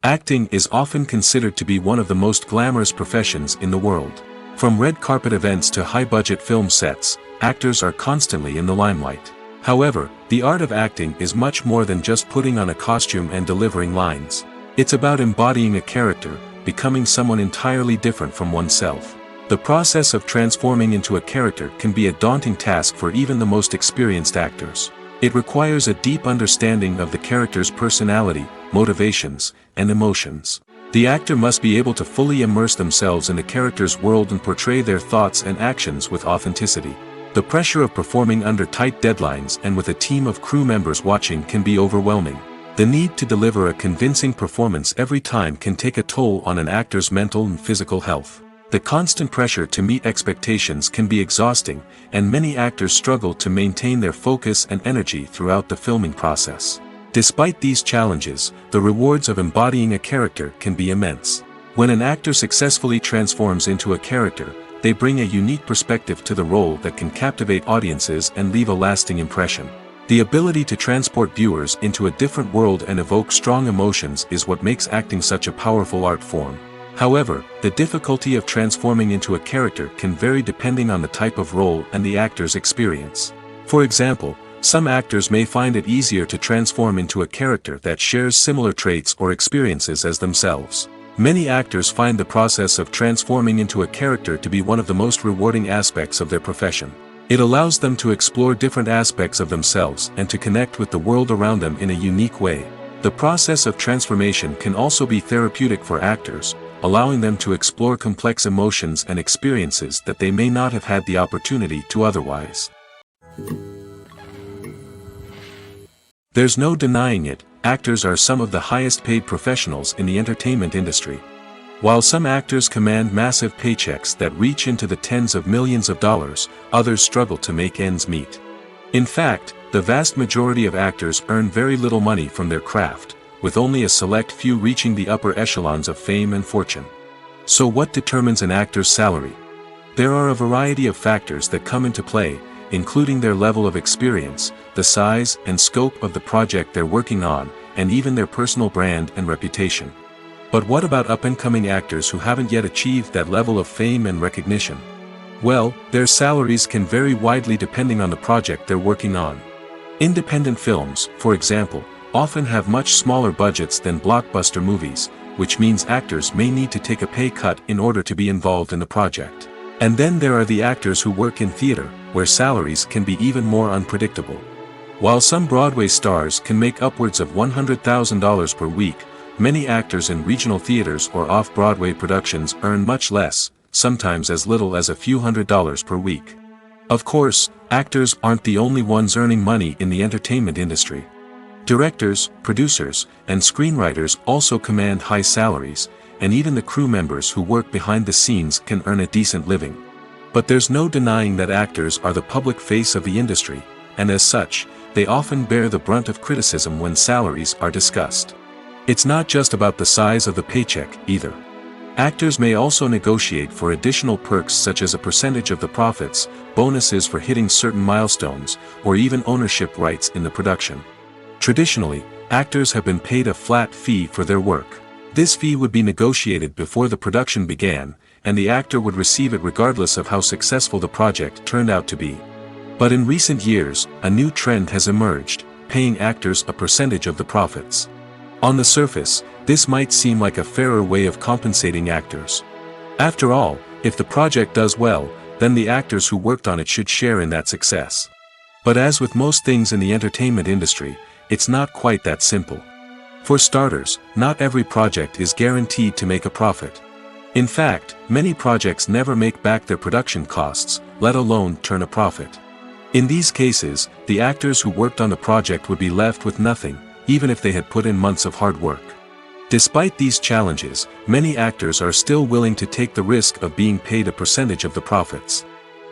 Acting is often considered to be one of the most glamorous professions in the world. From red carpet events to high-budget film sets, actors are constantly in the limelight. However, the art of acting is much more than just putting on a costume and delivering lines. It's about embodying a character, becoming someone entirely different from oneself. The process of transforming into a character can be a daunting task for even the most experienced actors. It requires a deep understanding of the character's personality, motivations, and emotions. The actor must be able to fully immerse themselves in the character's world and portray their thoughts and actions with authenticity. The pressure of performing under tight deadlines and with a team of crew members watching can be overwhelming. The need to deliver a convincing performance every time can take a toll on an actor's mental and physical health. The constant pressure to meet expectations can be exhausting, and many actors struggle to maintain their focus and energy throughout the filming process. Despite these challenges, the rewards of embodying a character can be immense. When an actor successfully transforms into a character, they bring a unique perspective to the role that can captivate audiences and leave a lasting impression. The ability to transport viewers into a different world and evoke strong emotions is what makes acting such a powerful art form. However, the difficulty of transforming into a character can vary depending on the type of role and the actor's experience. For example, some actors may find it easier to transform into a character that shares similar traits or experiences as themselves. Many actors find the process of transforming into a character to be one of the most rewarding aspects of their profession. It allows them to explore different aspects of themselves and to connect with the world around them in a unique way. The process of transformation can also be therapeutic for actors, allowing them to explore complex emotions and experiences that they may not have had the opportunity to otherwise. There's no denying it, actors are some of the highest paid professionals in the entertainment industry. While some actors command massive paychecks that reach into the tens of millions of dollars, others struggle to make ends meet. In fact, the vast majority of actors earn very little money from their craft, with only a select few reaching the upper echelons of fame and fortune. So what determines an actor's salary? There are a variety of factors that come into play, including their level of experience, the size and scope of the project they're working on, and even their personal brand and reputation. But what about up-and-coming actors who haven't yet achieved that level of fame and recognition? Well, their salaries can vary widely depending on the project they're working on. Independent films, for example, often have much smaller budgets than blockbuster movies, which means actors may need to take a pay cut in order to be involved in the project. And then there are the actors who work in theater, where salaries can be even more unpredictable. While some Broadway stars can make upwards of $100,000 per week, many actors in regional theaters or off-Broadway productions earn much less, sometimes as little as a few $100s per week. Of course, actors aren't the only ones earning money in the entertainment industry. Directors, producers, and screenwriters also command high salaries, and even the crew members who work behind the scenes can earn a decent living. But there's no denying that actors are the public face of the industry, and as such, they often bear the brunt of criticism when salaries are discussed. It's not just about the size of the paycheck, either. Actors may also negotiate for additional perks such as a percentage of the profits, bonuses for hitting certain milestones, or even ownership rights in the production. Traditionally, actors have been paid a flat fee for their work. This fee would be negotiated before the production began, and the actor would receive it regardless of how successful the project turned out to be. But in recent years, a new trend has emerged, paying actors a percentage of the profits. On the surface, this might seem like a fairer way of compensating actors. After all, if the project does well, then the actors who worked on it should share in that success. But as with most things in the entertainment industry, it's not quite that simple. For starters, not every project is guaranteed to make a profit. In fact, many projects never make back their production costs, let alone turn a profit. In these cases, the actors who worked on the project would be left with nothing, even if they had put in months of hard work. Despite these challenges, many actors are still willing to take the risk of being paid a percentage of the profits.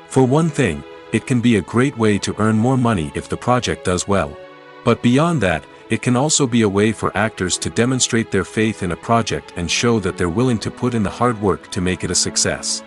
For one thing, it can be a great way to earn more money if the project does well. But beyond that, it can also be a way for actors to demonstrate their faith in a project and show that they're willing to put in the hard work to make it a success.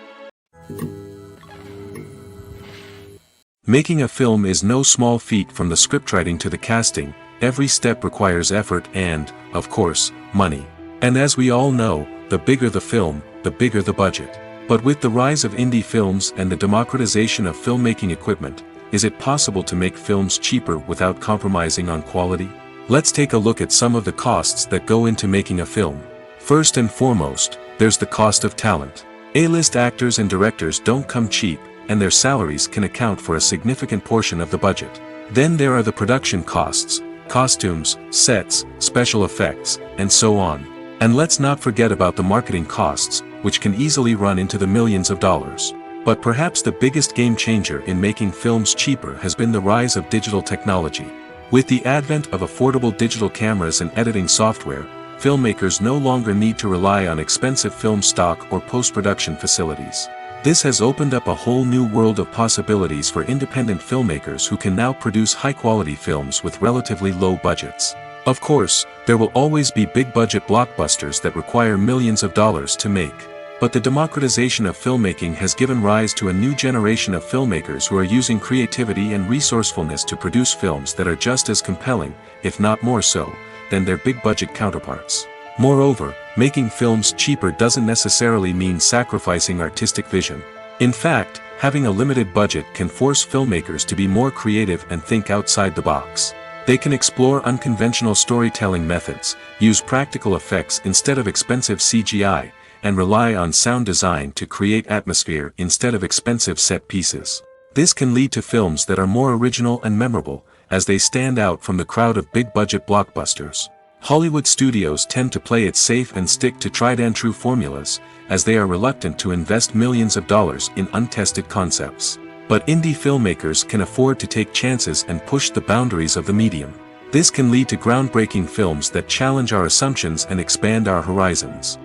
Making a film is no small feat. From the scriptwriting to the casting, every step requires effort and, of course, money. And as we all know, the bigger the film, the bigger the budget. But with the rise of indie films and the democratization of filmmaking equipment, is it possible to make films cheaper without compromising on quality? Let's take a look at some of the costs that go into making a film. First and foremost, there's the cost of talent. A-list actors and directors don't come cheap, and their salaries can account for a significant portion of the budget. Then there are the production costs, costumes, sets, special effects, and so on. And let's not forget about the marketing costs, which can easily run into the millions of dollars. But perhaps the biggest game changer in making films cheaper has been the rise of digital technology. With the advent of affordable digital cameras and editing software, filmmakers no longer need to rely on expensive film stock or post-production facilities. This has opened up a whole new world of possibilities for independent filmmakers who can now produce high-quality films with relatively low budgets. Of course, there will always be big-budget blockbusters that require millions of dollars to make. But the democratization of filmmaking has given rise to a new generation of filmmakers who are using creativity and resourcefulness to produce films that are just as compelling, if not more so, than their big-budget counterparts. Moreover, making films cheaper doesn't necessarily mean sacrificing artistic vision. In fact, having a limited budget can force filmmakers to be more creative and think outside the box. They can explore unconventional storytelling methods, use practical effects instead of expensive CGI, and rely on sound design to create atmosphere instead of expensive set pieces. This can lead to films that are more original and memorable, as they stand out from the crowd of big-budget blockbusters. Hollywood studios tend to play it safe and stick to tried-and-true formulas, as they are reluctant to invest millions of dollars in untested concepts. But indie filmmakers can afford to take chances and push the boundaries of the medium. This can lead to groundbreaking films that challenge our assumptions and expand our horizons.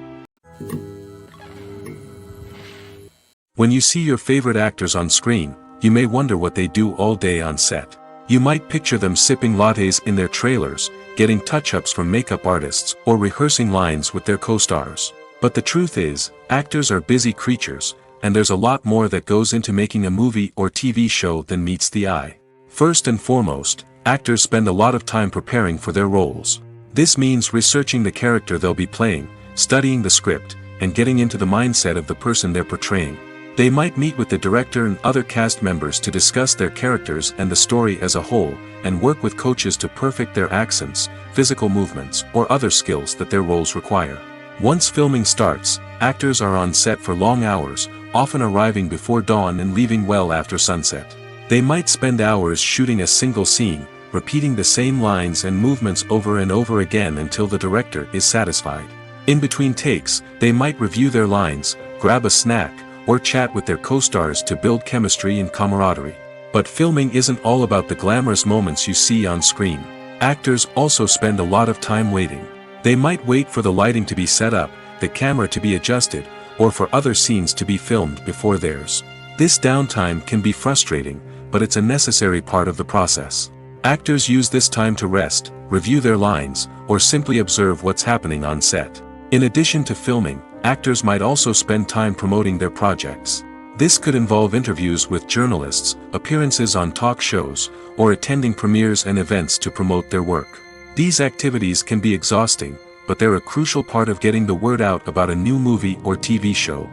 When you see your favorite actors on screen, you may wonder what they do all day on set. You might picture them sipping lattes in their trailers, getting touch-ups from makeup artists, or rehearsing lines with their co-stars. But the truth is, actors are busy creatures, and there's a lot more that goes into making a movie or TV show than meets the eye. First and foremost, actors spend a lot of time preparing for their roles. This means researching the character they'll be playing, studying the script, and getting into the mindset of the person they're portraying. They might meet with the director and other cast members to discuss their characters and the story as a whole, and work with coaches to perfect their accents, physical movements, or other skills that their roles require. Once filming starts, actors are on set for long hours, often arriving before dawn and leaving well after sunset. They might spend hours shooting a single scene, repeating the same lines and movements over and over again until the director is satisfied. In between takes, they might review their lines, grab a snack, or chat with their co-stars to build chemistry and camaraderie. But filming isn't all about the glamorous moments you see on screen. Actors also spend a lot of time waiting. They might wait for the lighting to be set up, the camera to be adjusted, or for other scenes to be filmed before theirs. This downtime can be frustrating, but it's a necessary part of the process. Actors use this time to rest, review their lines, or simply observe what's happening on set. In addition to filming, actors might also spend time promoting their projects. This could involve interviews with journalists, appearances on talk shows, or attending premieres and events to promote their work. These activities can be exhausting, but they're a crucial part of getting the word out about a new movie or TV show.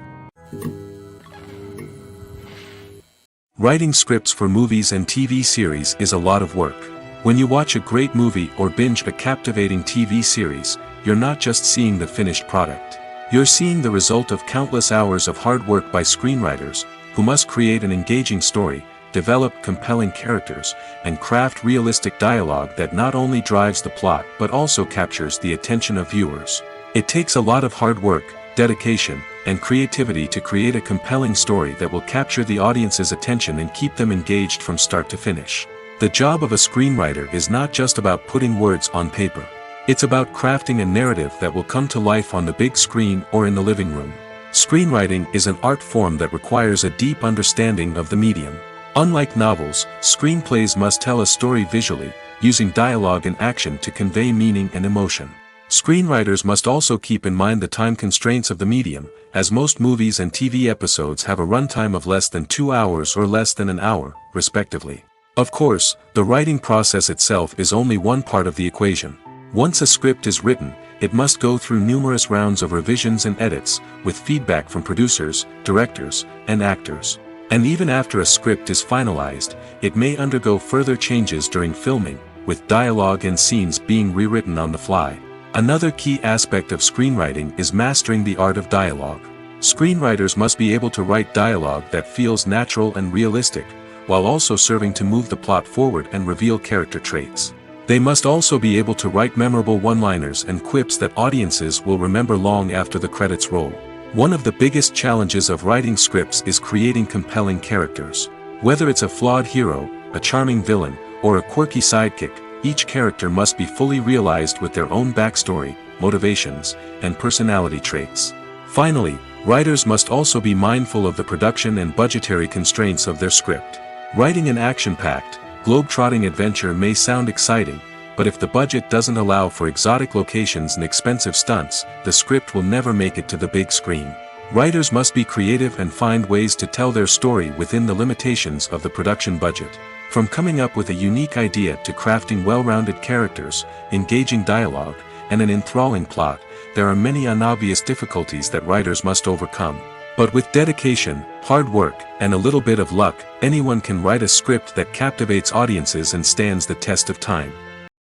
Writing scripts for movies and TV series is a lot of work. When you watch a great movie or binge a captivating TV series, you're not just seeing the finished product. You're seeing the result of countless hours of hard work by screenwriters, who must create an engaging story, develop compelling characters, and craft realistic dialogue that not only drives the plot but also captures the attention of viewers. It takes a lot of hard work, dedication, and creativity to create a compelling story that will capture the audience's attention and keep them engaged from start to finish. The job of a screenwriter is not just about putting words on paper. It's about crafting a narrative that will come to life on the big screen or in the living room. Screenwriting is an art form that requires a deep understanding of the medium. Unlike novels, screenplays must tell a story visually, using dialogue and action to convey meaning and emotion. Screenwriters must also keep in mind the time constraints of the medium, as most movies and TV episodes have a runtime of less than 2 hours or less than an hour, respectively. Of course, the writing process itself is only one part of the equation. Once a script is written, it must go through numerous rounds of revisions and edits, with feedback from producers, directors, and actors. And even after a script is finalized, it may undergo further changes during filming, with dialogue and scenes being rewritten on the fly. Another key aspect of screenwriting is mastering the art of dialogue. Screenwriters must be able to write dialogue that feels natural and realistic, while also serving to move the plot forward and reveal character traits. They must also be able to write memorable one-liners and quips that audiences will remember long after the credits roll. One of the biggest challenges of writing scripts is creating compelling characters. Whether it's a flawed hero, a charming villain, or a quirky sidekick, each character must be fully realized with their own backstory, motivations, and personality traits. Finally, writers must also be mindful of the production and budgetary constraints of their script. Writing an action-packed, globe-trotting adventure may sound exciting, but if the budget doesn't allow for exotic locations and expensive stunts, the script will never make it to the big screen. Writers must be creative and find ways to tell their story within the limitations of the production budget. From coming up with a unique idea to crafting well-rounded characters, engaging dialogue, and an enthralling plot, there are many unobvious difficulties that writers must overcome. But with dedication, hard work, and a little bit of luck, anyone can write a script that captivates audiences and stands the test of time.